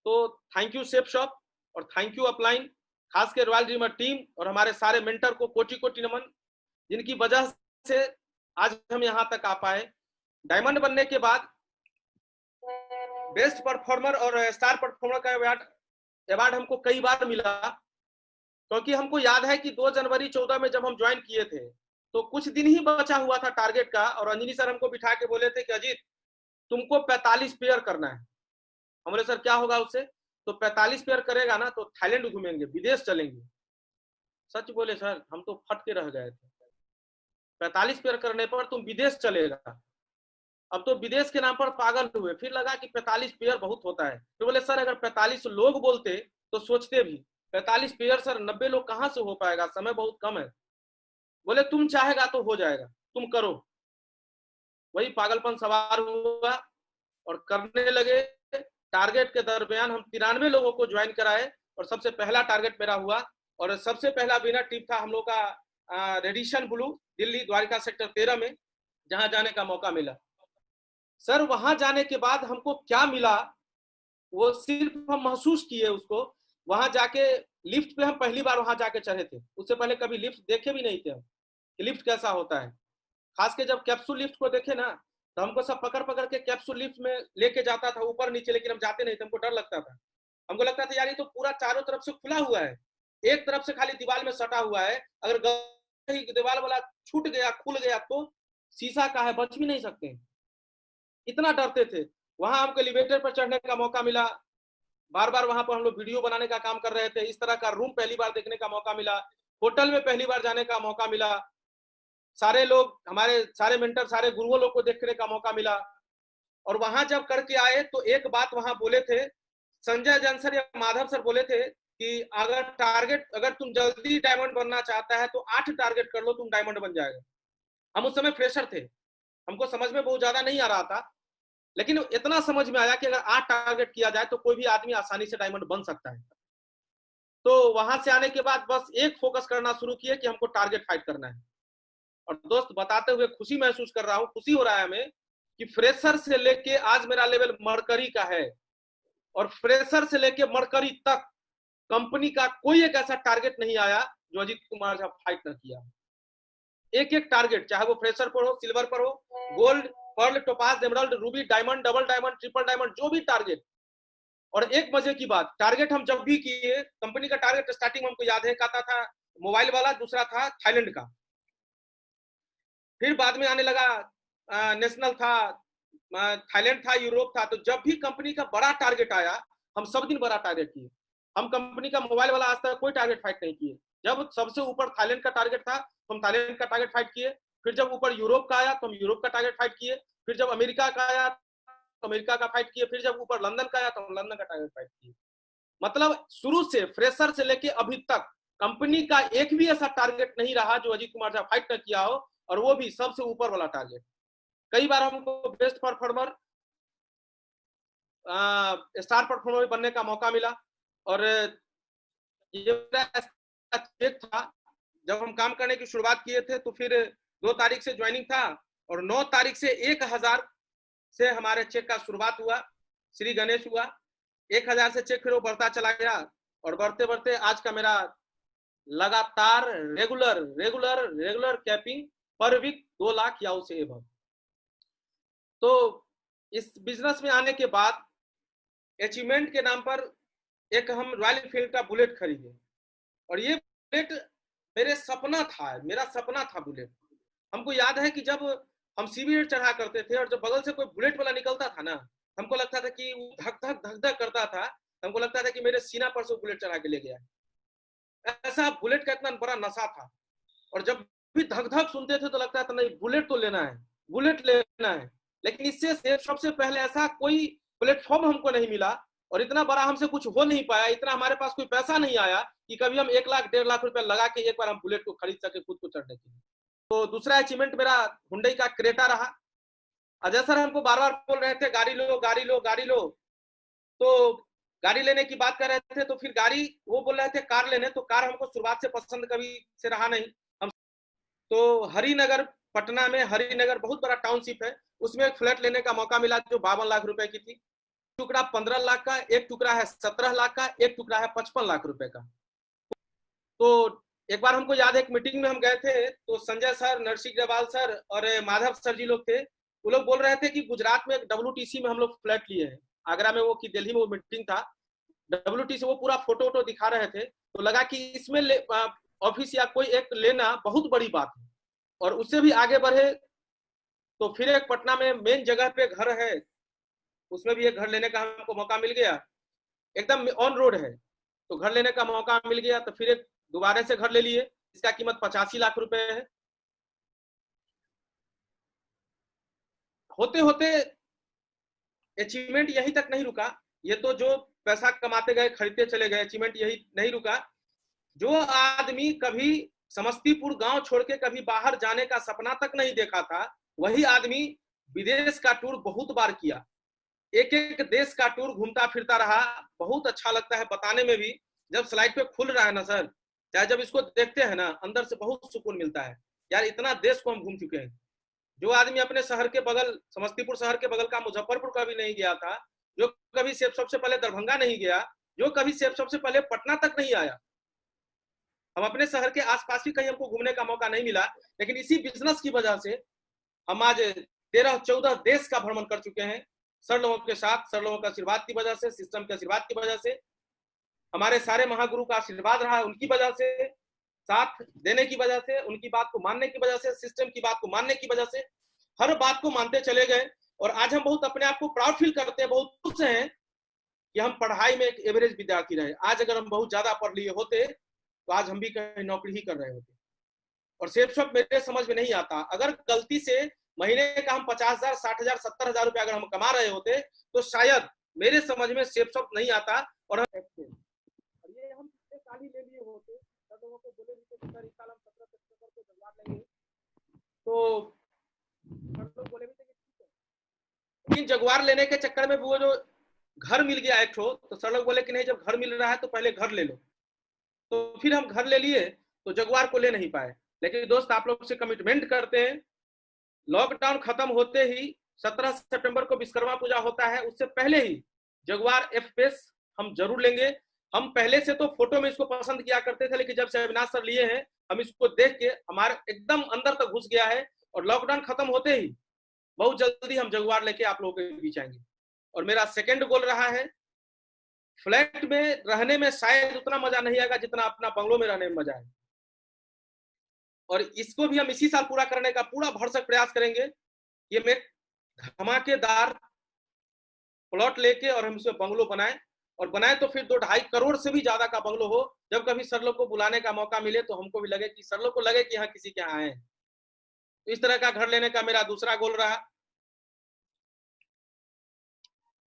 तो थैंक यू सेफ शॉप और थैंक यू अपलाइन, खास के रॉयल ड्रीमर टीम और हमारे सारे मेंटर को कोटि कोटि नमन, जिनकी वजह से आज हम यहां तक आ पाए। डायमंड बनने के बाद बेस्ट परफॉर्मर और स्टार परफॉर्मर का अवार्ड हमको कई बार मिला, क्योंकि हमको याद है कि 2 जनवरी 14 में जब हम ज्वाइन किए थे तो कुछ दिन ही बचा हुआ था टारगेट का, और अंजनी सर हमको बिठा के बोले थे कि अजीत तुमको 45 पेयर करना है। हम बोले सर क्या होगा उससे, तो 45 पेयर करेगा ना तो थाईलैंड घूमेंगे, विदेश चलेंगे। सच बोले सर, हम तो फट के रह गए थे। 45 पेयर करने पर तुम विदेश चलेगा, अब तो विदेश के नाम पर पागल हुए। फिर लगा कि 45 पेयर बहुत होता है, तो बोले सर अगर 45 लोग बोलते तो सोचते भी, 45 पेयर सर 90 लोग कहां से हो पाएगा, समय बहुत कम है। बोले तुम चाहेगा तो हो जाएगा, तुम करो। वही पागलपन सवार हुआ और करने लगे। टारगेट के दरमियान हम 93 लोगों को ज्वाइन कराए और सबसे पहला टारगेट मेरा हुआ और सबसे पहला विनर टीम था हम लोग का Radisson blue, Delhi Dwarka sector 13 में, जहां जाने का मौका मिला। सर वहां जाने के बाद हमको क्या मिला वो सिर्फ हम महसूस किए उसको। वहां जाके लिफ्ट पे हम पहली बार वहां जाके चढ़े थे, उससे पहले कभी लिफ्ट देखे भी नहीं थे हम कि लिफ्ट कैसा होता है। खास के जब कैप्सूल लिफ्ट को देखे ना तो हमको सब पकड़ पकड़ के कैप्सूल लिफ्ट में लेके जाता था ऊपर नीचे, लेकिन हम जाते नहीं थे, हमको डर लगता था। हमको लगता था यार ये तो पूरा चारों तरफ से खुला हुआ है, एक तरफ से खाली दीवार में सटा हुआ है, अगर दीवार वाला छूट गया खुल गया तो शीशा का है, बच भी नहीं सकते, इतना डरते थे। वहां हमको एलिवेटर पर चढ़ने का मौका मिला, बार बार वहां पर हम लोग वीडियो बनाने का काम कर रहे थे। इस तरह का रूम पहली बार देखने का मौका मिला, होटल में पहली बार जाने का मौका मिला, सारे लोग हमारे सारे मेंटर सारे गुरुओं लोग को देखने का मौका मिला। और वहां जब करके आए तो एक बात वहां बोले थे संजय जैन सर या माधव सर, बोले थे कि अगर तुम जल्दी डायमंड बनना चाहता है तो 8 टारगेट कर लो, तुम डायमंड बन जाएगा। हम उस समय फ्रेशर थे, हमको समझ में बहुत ज्यादा नहीं आ रहा था, लेकिन इतना समझ में आया कि अगर 8 टारगेट किया जाए तो कोई भी आदमी आसानी से डायमंड बन सकता है। तो वहां से आने के बाद बस एक फोकस करना शुरू किए कि हमको टारगेट फाइट करना है। और दोस्त बताते हुए खुशी महसूस कर रहा हूँ, खुशी हो रहा है हमें कि फ्रेशर से लेके आज मेरा लेवल मरकरी का है, और फ्रेशर से लेके मरकरी तक कंपनी का कोई एक ऐसा टारगेट नहीं आया जो अजीत कुमार झा फाइट न किया। एक एक टारगेट, चाहे वो फ्रेशर पर हो, सिल्वर पर हो, gold, pearl, topaz, emerald, ruby, diamond, double diamond, triple diamond, जो भी टारगेट। और एक मजे की बात, टारगेट हम जब भी किए, कंपनी का टारगेट स्टार्टिंग में हमको याद है कहता था मोबाइल वाला, दूसरा था थाईलैंड का, फिर बाद में आने लगा नेशनल था, थाईलैंड था, यूरोप था। तो जब भी कंपनी का बड़ा टारगेट आया हम सब दिन बड़ा टारगेट किए। हम कंपनी का मोबाइल वाला आज तक कोई टारगेट फाइट नहीं किए। जब सबसे ऊपर थाईलैंड का टारगेट था तो हम थाईलैंड का टारगेट फाइट किए, फिर जब ऊपर यूरोप का आया तो हम यूरोप का टारगेट फाइट किए, फिर जब अमेरिका का आया तो अमेरिका का फाइट किए, फिर जब ऊपर लंदन का आया तो हम लंदन का टारगेट फाइट किए। मतलब शुरू से फ्रेशर से लेके अभी तक कंपनी का एक भी ऐसा टारगेट नहीं रहा जो अजीत कुमार झा फाइट न किया हो, और वो भी सबसे ऊपर वाला टारगेट। कई बार हमको बेस्ट परफॉर्मर, स्टार परफॉर्मर बनने का मौका मिला। और ये चेक था, जब हम काम करने की शुरुआत किए थे तो फिर 2 तारीख से ज्वाइनिंग था और 9 तारीख से 1000 से हमारे चेक का शुरुआत हुआ, श्री गणेश हुआ। 1000 से चेक फिर वो बढ़ता चला गया, और बढ़ते बढ़ते आज का मेरा लगातार रेगुलर कैपिंग पर वीक 2 लाख या उससे एबव। तो इस बिजनेस में आने के बाद अचीवमेंट के नाम पर एक हम रॉयल एनफील्ड का बुलेट खरीदे, और ये बुलेट मेरा सपना था बुलेट। हमको याद है कि जब हम सीबी चढ़ा करते थे और जब बगल से कोई बुलेट वाला निकलता था ना, हमको लगता था कि वो धक धक करता था, हमको लगता था कि मेरे सीना पर से बुलेट चढ़ा के ले गया। ऐसा बुलेट का इतना बड़ा नशा था, और जब भी धक धक सुनते थे तो लगता था नहीं बुलेट तो लेना है, बुलेट लेना है। लेकिन इससे सबसे पहले ऐसा कोई प्लेटफॉर्म हमको नहीं मिला, और इतना बड़ा हमसे कुछ हो नहीं पाया, इतना हमारे पास कोई पैसा नहीं आया कि कभी हम 1 लाख 1.5 लाख रुपया लगा के एक बार हम बुलेट को खरीद सके खुद को चढ़ने के लिए। तो दूसरा अचीवमेंट मेरा हुंडई का क्रेटा रहा। अजय सर हमको बार बार बोल रहे थे गाड़ी लो गाड़ी लो गाड़ी लो, तो गाड़ी लेने की बात कर रहे थे, तो फिर गाड़ी वो बोल रहे थे कार लेने, तो कार हमको शुरुआत से पसंद कभी से रहा नहीं। हम तो हरिनगर, पटना में हरिनगर बहुत बड़ा टाउनशिप है, उसमें एक फ्लैट लेने का मौका मिला जो 52 लाख रुपए की थी। टुकड़ा 15 लाख का, एक टुकड़ा है 17 लाख का, एक टुकड़ा है 55 लाख रुपए का। तो एक बार हमको याद है एक मीटिंग में हम गए थे, तो संजय सर, नरसिंह ग्रेवाल सर और माधव सर जी लोग थे। वो लोग बोल रहे थे कि गुजरात में WTC में हम लोग फ्लैट लिए हैं, आगरा में वो कि दिल्ली में वो मीटिंग था, WTC वो पूरा फोटो वोटो दिखा रहे थे। तो लगा कि इसमें ऑफिस या कोई एक लेना बहुत बड़ी बात है, और उससे भी आगे बढ़े। तो फिर एक पटना में मेन जगह पे घर है, उसमें भी एक घर लेने का हमको मौका मिल गया, एकदम ऑन रोड है, तो घर लेने का मौका मिल गया। तो फिर एक दोबारा से घर ले लिए, इसका कीमत 85 लाख रुपए है। होते होते अचीवमेंट यहीं तक नहीं रुका, ये तो जो पैसा कमाते गए खरीदते चले गए, अचीवमेंट यही नहीं रुका। जो आदमी कभी समस्तीपुर गांव छोड़ के कभी बाहर जाने का सपना तक नहीं देखा था, वही आदमी विदेश का टूर बहुत बार किया, एक एक देश का टूर घूमता फिरता रहा। बहुत अच्छा लगता है बताने में भी, जब स्लाइड पे खुल रहा है ना सर, चाहे जब इसको देखते हैं ना अंदर से बहुत सुकून मिलता है, यार इतना देश को हम घूम चुके हैं। जो आदमी अपने शहर के बगल, समस्तीपुर शहर के बगल का मुजफ्फरपुर कभी नहीं गया था, जो कभी सबसे पहले दरभंगा नहीं गया, जो कभी सबसे पहले पटना तक नहीं आया, हम अपने शहर के आसपास भी कहीं हमको घूमने का मौका नहीं मिला, लेकिन इसी बिजनेस की वजह से हम आज 13-14 देश का भ्रमण कर चुके हैं, सर लोगों के साथ, सर लोगों के आशीर्वाद की वजह से, सिस्टम के आशीर्वाद की वजह से, हमारे सारे महागुरु का आशीर्वाद रहा है उनकी वजह से, साथ देने की वजह से, उनकी बात को मानने की वजह से, सिस्टम की बात को मानने की वजह से, हर बात को मानते चले गए। और आज हम बहुत अपने आप को प्राउड फील करते हैं, बहुत खुश हैं कि हम पढ़ाई में एक एवरेज विद्यार्थी रहे। आज अगर हम बहुत ज्यादा पढ़ लिए होते तो आज हम भी कहीं नौकरी ही कर रहे होते। और सेफ शॉप मेरे समझ में नहीं आता, अगर गलती से महीने का हम 50,000, 60,000, 70,000 रुपया अगर हम कमा रहे होते तो शायद मेरे समझ में सेफ शॉप नहीं आता। और ये हम पिछले साल ही ले लिए होते, सब लोगों को बोले भी थे सर इस साल हम 17 सितंबर को जगवार लेंगे, तो सब लोग बोले भी थे कि ठीक है, लेकिन जगवार लेने के चक्कर में वो जो घर मिल गया एक ठो, तो सर लोग बोले कि नहीं जब घर मिल रहा है तो पहले घर ले लो, तो फिर हम घर ले लिए तो जगवार को ले नहीं पाए। लेकिन दोस्त आप लोग से कमिटमेंट करते हैं, लॉकडाउन खत्म होते ही 17 सितंबर को विश्वकर्मा पूजा होता है, उससे पहले ही जगवार एफ-पेस हम जरूर लेंगे। हम पहले से तो फोटो में इसको पसंद किया करते थे, लेकिन जब से अविनाश सर लिए हैं हम इसको देख के हमारे एकदम अंदर तक घुस गया है, और लॉकडाउन खत्म होते ही बहुत जल्दी हम जगवार लेके आप लोगों के बीच आएंगे। और मेरा सेकंड गोल रहा है, फ्लैट में रहने में शायद उतना मजा नहीं आएगा जितना अपना बंगलों में रहने में मजा है, और इसको भी हम इसी साल पूरा करने का पूरा भरसक प्रयास करेंगे। ये मैं धमाकेदार प्लॉट लेके और हम इसमें बंगलो बनाए, और बनाए तो फिर 2-2.5 करोड़ से भी ज्यादा का बंगलो हो। जब कभी सर लोग को बुलाने का मौका मिले तो हमको भी लगे कि सर लोग को लगे कि यहाँ किसी के यहाँ आए। तो इस तरह का घर लेने का मेरा दूसरा गोल रहा।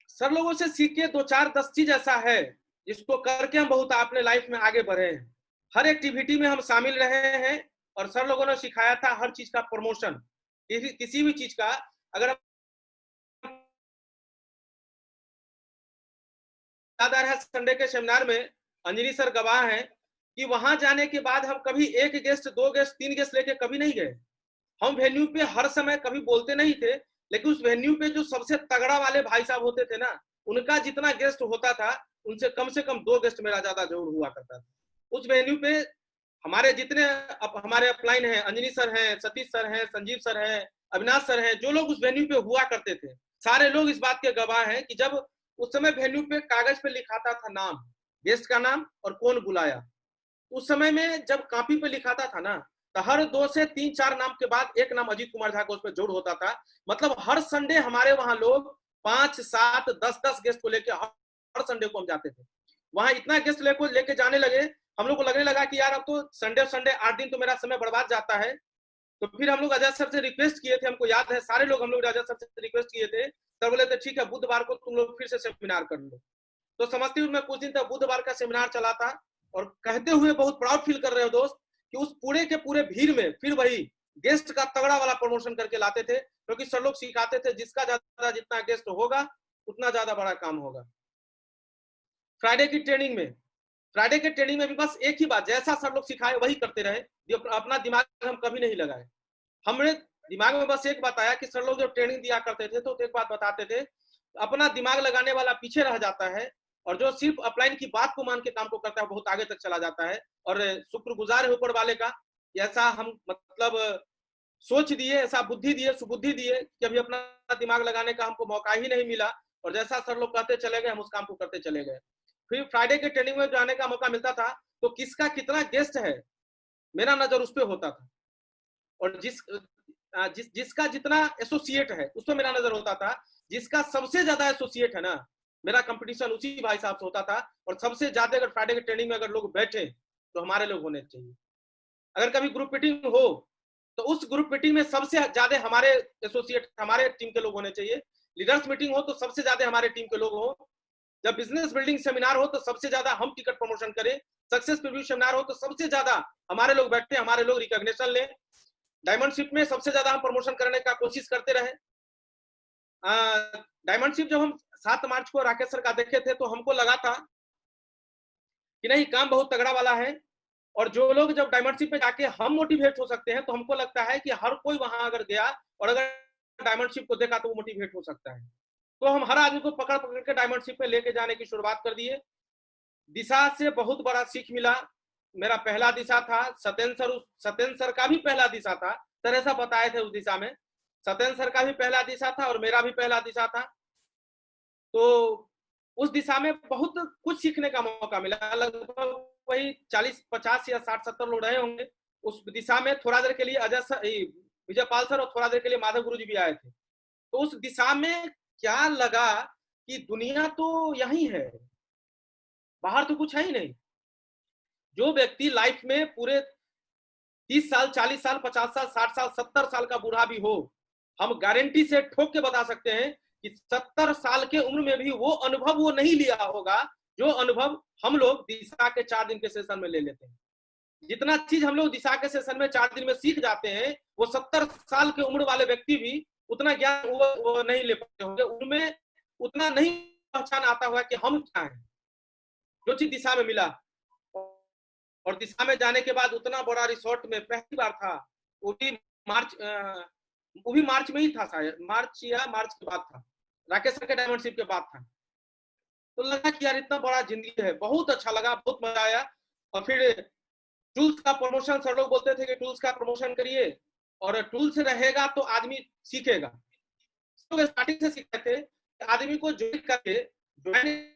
सर लोगों से सीखे 2-4-10 चीज ऐसा है जिसको करके हम बहुत अपने लाइफ में आगे बढ़े हैं। हर एक्टिविटी में हम शामिल रहे हैं, और सर लोगों ने सिखाया था हर चीज का प्रमोशन, किसी भी चीज का। अगर याद आ रहा है संडे के सेमिनार में अंजनी सर गवाह हैं कि वहां जाने के बाद हम कभी 1 गेस्ट, 2 गेस्ट, 3 गेस्ट लेके कभी नहीं गए। हम वेन्यू पे हर समय कभी बोलते नहीं थे, लेकिन उस वेन्यू पे जो सबसे तगड़ा वाले भाई साहब होते थे ना, उनका जितना गेस्ट होता था उनसे कम से कम 2 गेस्ट मेरा ज्यादा जरूर हुआ करता था। उस वेन्यू पे हमारे जितने हमारे अपलाइन हैं, अंजनी सर हैं, सतीश सर हैं, संजीव सर हैं, अविनाश सर हैं, जो लोग उस वेन्यू पे हुआ करते थे, सारे लोग इस बात के गवाह हैं कि जब उस समय वेन्यू पे कागज पे लिखाता था नाम, गेस्ट का नाम और कौन बुलाया, उस समय में जब कॉपी पे लिखाता था ना, तो हर 2 से 3-4 नाम के बाद एक नाम अजीत कुमार झा को उस पर जोड़ होता था। मतलब हर संडे हमारे वहां लोग 5, 7, 10 गेस्ट को लेके हर संडे को हम जाते थे। वहां इतना गेस्ट लेके जाने लगे, हम लोग को लगने लगा कि यार अब तो संडे 8 दिन तो मेरा समय बर्बाद जाता है। तो फिर हम लोग अजय सर से रिक्वेस्ट किए थे, हमको याद है सारे लोग हम लोग अजय सर से रिक्वेस्ट किए थे। सर बोले थे ठीक है बुधवार को तुम लोग फिर से सेमिनार कर लो। तो समस्तीपुर में कुछ दिन तक बुधवार का सेमिनार चला था, और कहते हुए बहुत प्राउड फील कर रहे हो दोस्त कि उस पूरे के पूरे भीड़ में फिर वही गेस्ट का तगड़ा वाला प्रमोशन करके लाते थे, क्योंकि सर लोग सिखाते थे जिसका ज्यादा जितना गेस्ट होगा उतना ज्यादा बड़ा काम होगा। फ्राइडे की ट्रेनिंग में भी बस एक ही बात, जैसा सर लोग सिखाए वही करते रहे, अपना दिमाग हम कभी नहीं लगाए। हमने दिमाग में बस एक बात आया कि सर लोग जब ट्रेनिंग दिया करते थे तो एक बात बताते थे, अपना दिमाग लगाने वाला पीछे रह जाता है, और जो सिर्फ अपलाइन की बात को मान के काम को करता है बहुत आगे तक चला जाता है। और शुक्रगुजार है ऊपर वाले का, ऐसा हम मतलब सोच दिए, ऐसा बुद्धि दिए, सुबुद्धि दिए कि अभी अपना दिमाग लगाने का हमको मौका ही नहीं मिला, और जैसा सर लोग कहते चले गए हम उस काम को करते चले गए। फिर फ्राइडे के ट्रेनिंग में जाने का मौका मिलता था तो किसका कितना गेस्ट है मेरा नजर उस पर होता था, और जिसका जितना एसोसिएट है उस पर मेरा नजर होता था। जिसका सबसे ज्यादा एसोसिएट है ना, मेरा कंपटीशन उसी भाई साहब से होता था। और सबसे ज्यादा अगर फ्राइडे के ट्रेनिंग में अगर लोग बैठे तो हमारे लोग होने चाहिए। अगर कभी ग्रुप मीटिंग हो तो उस ग्रुप मीटिंग में सबसे ज्यादा हमारे एसोसिएट, हमारे टीम के लोग होने चाहिए। लीडर्स मीटिंग हो तो सबसे ज्यादा हमारे टीम के लोग हो। जब बिजनेस बिल्डिंग सेमिनार हो तो सबसे ज्यादा हम टिकट प्रमोशन करें। सक्सेस प्रीव्यू सेमिनार हो तो सबसे ज्यादा हमारे लोग बैठे, हमारे लोग रिकॉग्निशन लें। डायमंडशिप में सबसे ज्यादा हम प्रमोशन करने का कोशिश करते रहे। डायमंडशिप जब हम 7 मार्च को राकेश सर का देखे थे तो हमको लगा था कि नहीं काम बहुत तगड़ा वाला है, और जो लोग जब डायमंडशिप पे जाके हम मोटिवेट हो सकते हैं तो हमको लगता है कि हर कोई वहां अगर गया और अगर डायमंडशिप को देखा तो वो मोटिवेट हो सकता है। तो हम हर आदमी को पकड़ पकड़ के डायमंडशिप पे लेके जाने की शुरुआत कर दिए। दिशा से बहुत बड़ा सीख मिला। मेरा पहला दिशा था, सत्येंद्र सर का भी पहला दिशा था, सर ऐसा बताए थे उस दिशा में। सत्येंद्र सर का भी पहला दिशा था और मेरा भी पहला दिशा था। तो उस दिशा में बहुत कुछ सीखने का मौका मिला। लगभग वही 40, 50 या 60, 70 लोग रहे होंगे उस दिशा में। थोड़ा देर के लिए विजय पाल सर और थोड़ा देर के लिए माधव गुरु जी भी आए थे। तो उस दिशा में क्या लगा कि दुनिया तो यही है, बाहर तो कुछ है ही नहीं। जो व्यक्ति लाइफ में पूरे 30 साल, 40 साल, 50 साल, 60 साल, 70 साल का बूढ़ा भी हो, हम गारंटी से ठोक के बता सकते हैं कि 70 साल के उम्र में भी वो अनुभव वो नहीं लिया होगा जो अनुभव हम लोग दिशा के 4 दिन के सेशन में ले लेते हैं। जितना चीज हम लोग दिशा के सेशन में 4 दिन में सीख जाते हैं, वो 70 साल के उम्र वाले व्यक्ति भी उतना ज्ञान वो नहीं ले पाते होंगे, उनमें उतना नहीं पहचान आता हुआ कि हम क्या हैं। जो चीज दिशा में मिला, और दिशा में जाने के बाद उतना बड़ा रिसोर्ट में पहली बार था, वो भी मार्च में ही था, शायद मार्च के बाद था, राकेश सर के डायमंड शिप के बाद था। तो लगा कि यार इतना बड़ा जिंदगी है, बहुत अच्छा लगा, बहुत मजा आया। और फिर टूल्स का प्रमोशन, सर लोग बोलते थे कि टूल्स का प्रमोशन करिए, और टूल्स रहेगा तो आदमी सीखेगा। तो स्टार्टिंग से सीखते थे, आदमी को ज्वाइन करके ज्वाइन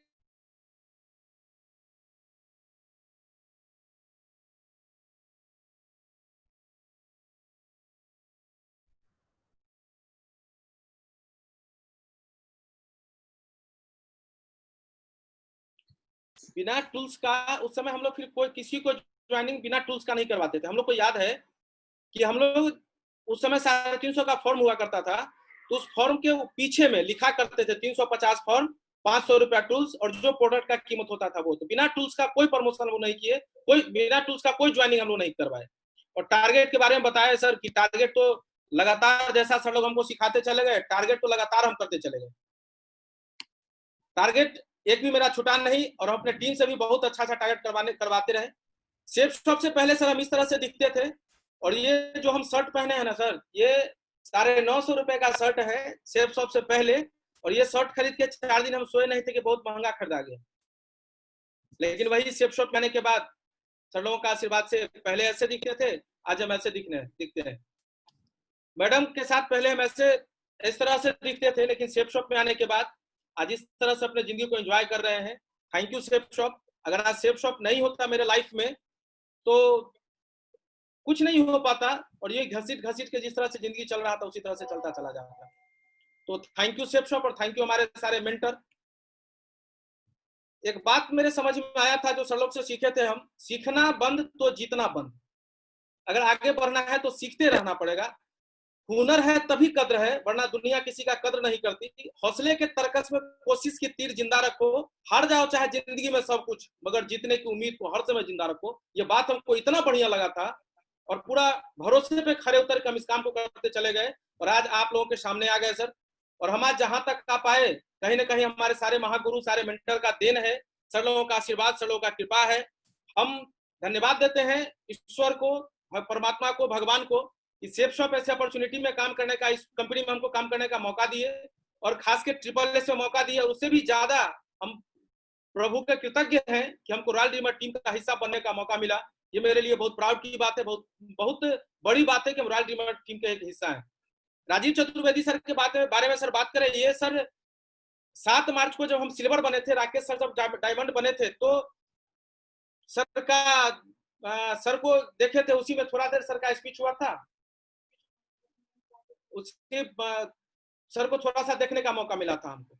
बिना टूल्स का, उस समय हम लोग फिर कोई किसी को ज्वाइनिंग बिना टूल्स का नहीं करवाते थे। हम लोग को याद है कि हम लोग उस समय 350 का फॉर्म हुआ करता था, तो उस फॉर्म के पीछे में लिखा करते थे 350 फॉर्म, 500 रुपया टूल्स, और जो प्रोडक्ट का कीमत होता था वो। तो बिना टूल्स का कोई प्रमोशन वो नहीं किए, कोई बिना टूल्स का कोई ज्वाइनिंग हम लोग नहीं करवाए। और टारगेट के बारे में बताया सर कि टारगेट तो लगातार, जैसा सर लोग हमको सिखाते चले गए, टारगेट तो लगातार हम करते चले गए। टारगेट एक भी मेरा छुटा नहीं, और हम अपने टीम से भी बहुत अच्छा टारगेट करवाते रहे। सेफ शॉप से पहले सर हम इस तरह से दिखते थे, और ये जो हम शर्ट पहने हैं ना सर, ये 950 रुपए का शर्ट है सेफ शॉप से पहले, और ये शर्ट खरीद के 4 दिन हम सोए नहीं थे कि बहुत महंगा खरीदा गया। लेकिन वही सेफ शॉप पहने के बाद सर लोगों का आशीर्वाद से पहले ऐसे दिखते थे, आज हम ऐसे दिखते हैं। मैडम के साथ पहले हम ऐसे इस तरह से दिखते थे, लेकिन सेफ शॉप में आने के बाद आज इस तरह से अपने जिंदगी को एंजॉय कर रहे हैं। Thank you safe shop. अगर आज सेफ शॉप नहीं होता मेरे लाइफ में तो कुछ नहीं हो पाता, और ये घसीट के जिस तरह से जिंदगी चल रहा था उसी तरह से चलता चला जाता। तो थैंक यू सेफ शॉप, और थैंक यू हमारे सारे मेंटर। एक बात मेरे समझ में आया था जो सर लोग से सीखे थे हम, सीखना बंद तो जीतना बंद। अगर आगे बढ़ना है तो सीखते रहना पड़ेगा। हुनर है तभी कद्र है, वरना दुनिया किसी का कद्र नहीं करती। हौसले के तरकस में कोशिश की तीर जिंदा रखो, हार जाओ चाहे जिंदगी में सब कुछ, मगर जीतने की उम्मीद को हर समय जिंदा रखो। ये बात हमको इतना बढ़िया लगा था, और पूरा भरोसे पे खड़े उतर के हम इस काम को करते चले गए, और आज आप लोगों के सामने आ गए सर। और हम आज जहां तक आ पाए, कहीं ना कहीं हमारे सारे महागुरु, सारे मेंटर का देन है, सर लोगों का आशीर्वाद, सर लोगों का कृपा है। हम धन्यवाद देते हैं ईश्वर को, परमात्मा को, भगवान को, इस सेफ शॉप ऐसे अपॉर्चुनिटी में काम करने का, इस कंपनी में हमको काम करने का मौका दिए, और खास के ट्रिपल एस में मौका दिए। और उससे भी ज्यादा हम प्रभु के कृतज्ञ हैं कि हमको रॉयल ड्रीमर टीम का हिस्सा बनने का मौका मिला। ये मेरे लिए बहुत प्राउड की बात है, बहुत बड़ी बात है कि हम रॉयल ड्रीमर टीम का एक हिस्सा है। राजीव चतुर्वेदी सर के बारे में सर बात करें, ये सर 7 मार्च को जब हम सिल्वर बने थे, राकेश सर जब डायमंड बने थे, तो सर का सर को देखे थे, उसी में थोड़ा देर सर का स्पीच हुआ था, उसके सर को थोड़ा सा देखने का मौका मिला था हमको।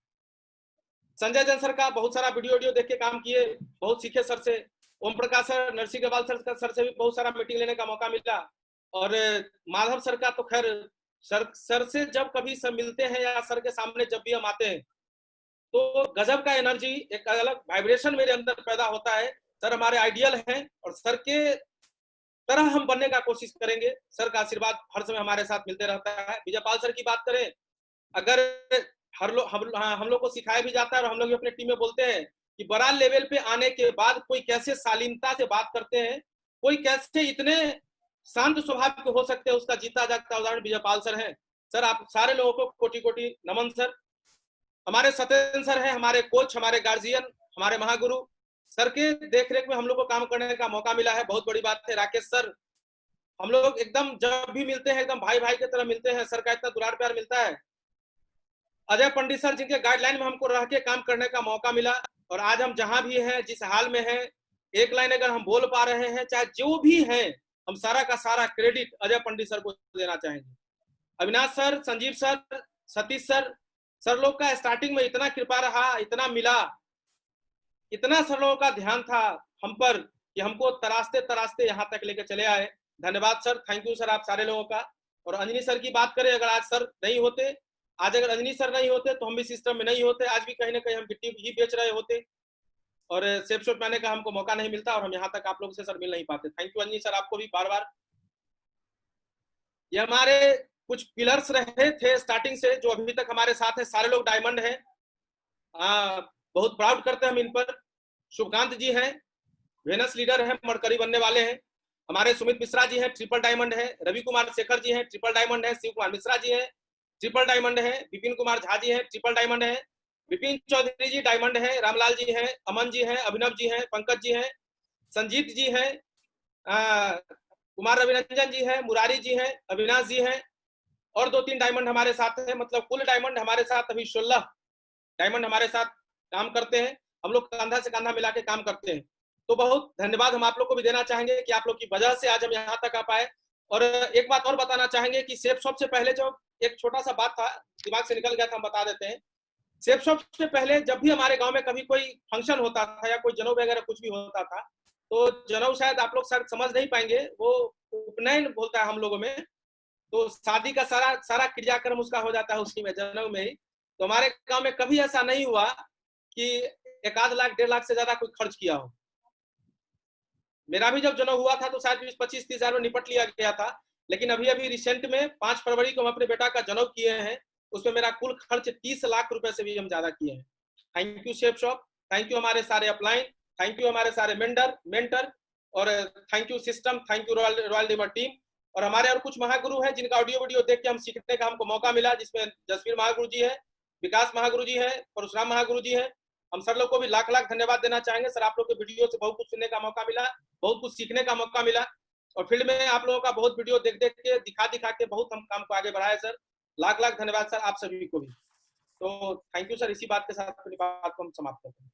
संजय जैन सर का बहुत सारा वीडियो देख के काम किए, बहुत सीखे सर से। ओम प्रकाश सर, नरसिंह अग्रवाल सर से भी बहुत सारा मीटिंग लेने का मौका मिला। और माधव सर का तो खैर सर से जब कभी सब मिलते हैं या सर के सामने जब भी हम आते हैं तो गजब का एनर्जी, एक अलग वाइब्रेशन मेरे अंदर पैदा होता है। सर हमारे आइडियल हैं, और सर के तरह हम बनने का कोशिश करेंगे। सर का आशीर्वाद हर समय हमारे साथ मिलते रहता है। विजय पाल सर की बात करें, अगर हम लोग को सिखाया भी जाता है, और हम लोग भी अपने टीम में बोलते हैं कि बड़ा लेवल पे आने के बाद कोई कैसे शालीनता से बात करते हैं, कोई कैसे इतने शांत स्वभाव के हो सकते हैं, उसका जीता जागता उदाहरण विजय पाल सर है। सर आप सारे लोगों को कोटि कोटि नमन सर। हमारे सत्येंद्र सर हैं, हमारे कोच, हमारे गार्जियन, हमारे महागुरु। सर के देखरेख में हम लोग को काम करने का मौका मिला है, बहुत बड़ी बात है। राकेश सर, हम लोग एकदम जब भी मिलते हैं एकदम भाई भाई की तरह मिलते हैं, सर का इतना दुलार प्यार मिलता है। अजय पंडित सर, जिनके गाइडलाइन में हमको रह के काम करने का मौका मिला, और आज हम जहां भी हैं, जिस हाल में हैं, एक लाइन अगर हम बोल पा रहे हैं, चाहे जो भी हैं, हम सारा का सारा क्रेडिट अजय पंडित सर को देना चाहेंगे। Avinash sir, Sanjeev sir, Satish sir, sir लोग का स्टार्टिंग में इतना कृपा रहा, इतना मिला, इतना सर लोगों का ध्यान था हम पर कि हमको तराशते तराशते यहाँ तक लेकर चले आए। धन्यवाद सर, थैंक यू सर आप सारे लोगों का। और अंजनी सर की बात करें, अगर आज सर नहीं होते, आज अगर अंजनी सर नहीं होते तो हम भी सिस्टम में नहीं होते, आज भी कहीं ना कहीं हम गिट्टी ही बेच रहे होते और सेफ शॉट मैंने का हमको मौका नहीं मिलता और हम यहाँ तक आप लोगों से सर मिल नहीं पाते। थैंक यू अंजनी सर, आपको भी बार बार। ये हमारे कुछ पिलर्स रहे थे स्टार्टिंग से जो अभी तक हमारे साथ है, सारे लोग डायमंड है, बहुत प्राउड करते हैं हम इन पर। शुभकांत जी हैं, वेनस लीडर है, मरकरी बनने वाले हैं। हमारे सुमित मिश्रा जी हैं, ट्रिपल डायमंड है। रवि कुमार शेखर जी हैं, ट्रिपल डायमंड है। शिव कुमार मिश्रा जी हैं, ट्रिपल डायमंड है। विपिन कुमार झा जी हैं, ट्रिपल डायमंड है। विपिन चौधरी जी डायमंड है। रामलाल जी हैं, अमन जी हैं, अभिनव जी हैं, पंकज जी हैं, संजीत जी हैं, कुमार रविरंजन जी हैं, मुरारी जी हैं, अविनाश जी हैं और 2-3 डायमंड हमारे साथ हैं। मतलब कुल डायमंड हमारे साथ अभी 16 डायमंड हमारे साथ काम करते हैं। हम लोग कंधा से कंधा मिला के काम करते हैं। तो बहुत धन्यवाद हम आप लोग को भी देना चाहेंगे कि आप लोग की वजह से आज हम यहाँ तक आ पाए। और एक बात और बताना चाहेंगे कि सेफ शॉप से पहले जो एक छोटा सा बात था, दिमाग से निकल गया था, हम बता देते हैं। सेफ शॉप से पहले जब भी हमारे गांव में कभी कोई फंक्शन होता था या कोई जनेऊ वगैरह कुछ भी होता था, तो जनेऊ शायद आप लोग शायद समझ नहीं पाएंगे, वो उपनयन बोलता है हम लोगों में। तो शादी का सारा सारा क्रियाक्रम उसका हो जाता है उसी में, जनेऊ में ही। तो हमारे गांव में कभी ऐसा नहीं हुआ कि 1 आध लाख 1.5 लाख से ज्यादा कोई खर्च किया हो। मेरा भी जब जनेऊ हुआ था तो शायद 20-25-30 हजार में निपट लिया गया था। लेकिन अभी अभी रिसेंट में 5 फरवरी को हम अपने बेटा का जनेऊ किए हैं, उसमें मेरा कुल खर्च 30 लाख रुपए से भी हम ज्यादा किए हैं। Thank you safe shop, thank you हमारे सारे अपलाइन, थैंक यू हमारे सारे मेंटर और thank you system, thank you royal dimmer team. और हमारे और कुछ महागुरु हैं जिनका ऑडियो वीडियो देख के हम सीखने का हमको मौका मिला, जिसमें जसवीर महागुरु जी है, विकास महागुरु जी है, परशुराम महागुरु जी है। हम सर लोग को भी लाख लाख धन्यवाद देना चाहेंगे। सर आप लोग के वीडियो से बहुत कुछ सुनने का मौका मिला, बहुत कुछ सीखने का मौका मिला और फील्ड में आप लोगों का बहुत वीडियो देख देख के दिखा के बहुत हम काम को आगे बढ़ाए। सर लाख लाख धन्यवाद सर आप सभी को भी। तो थैंक यू सर, इसी बात के साथ अपनी बात को हम समाप्त करते हैं।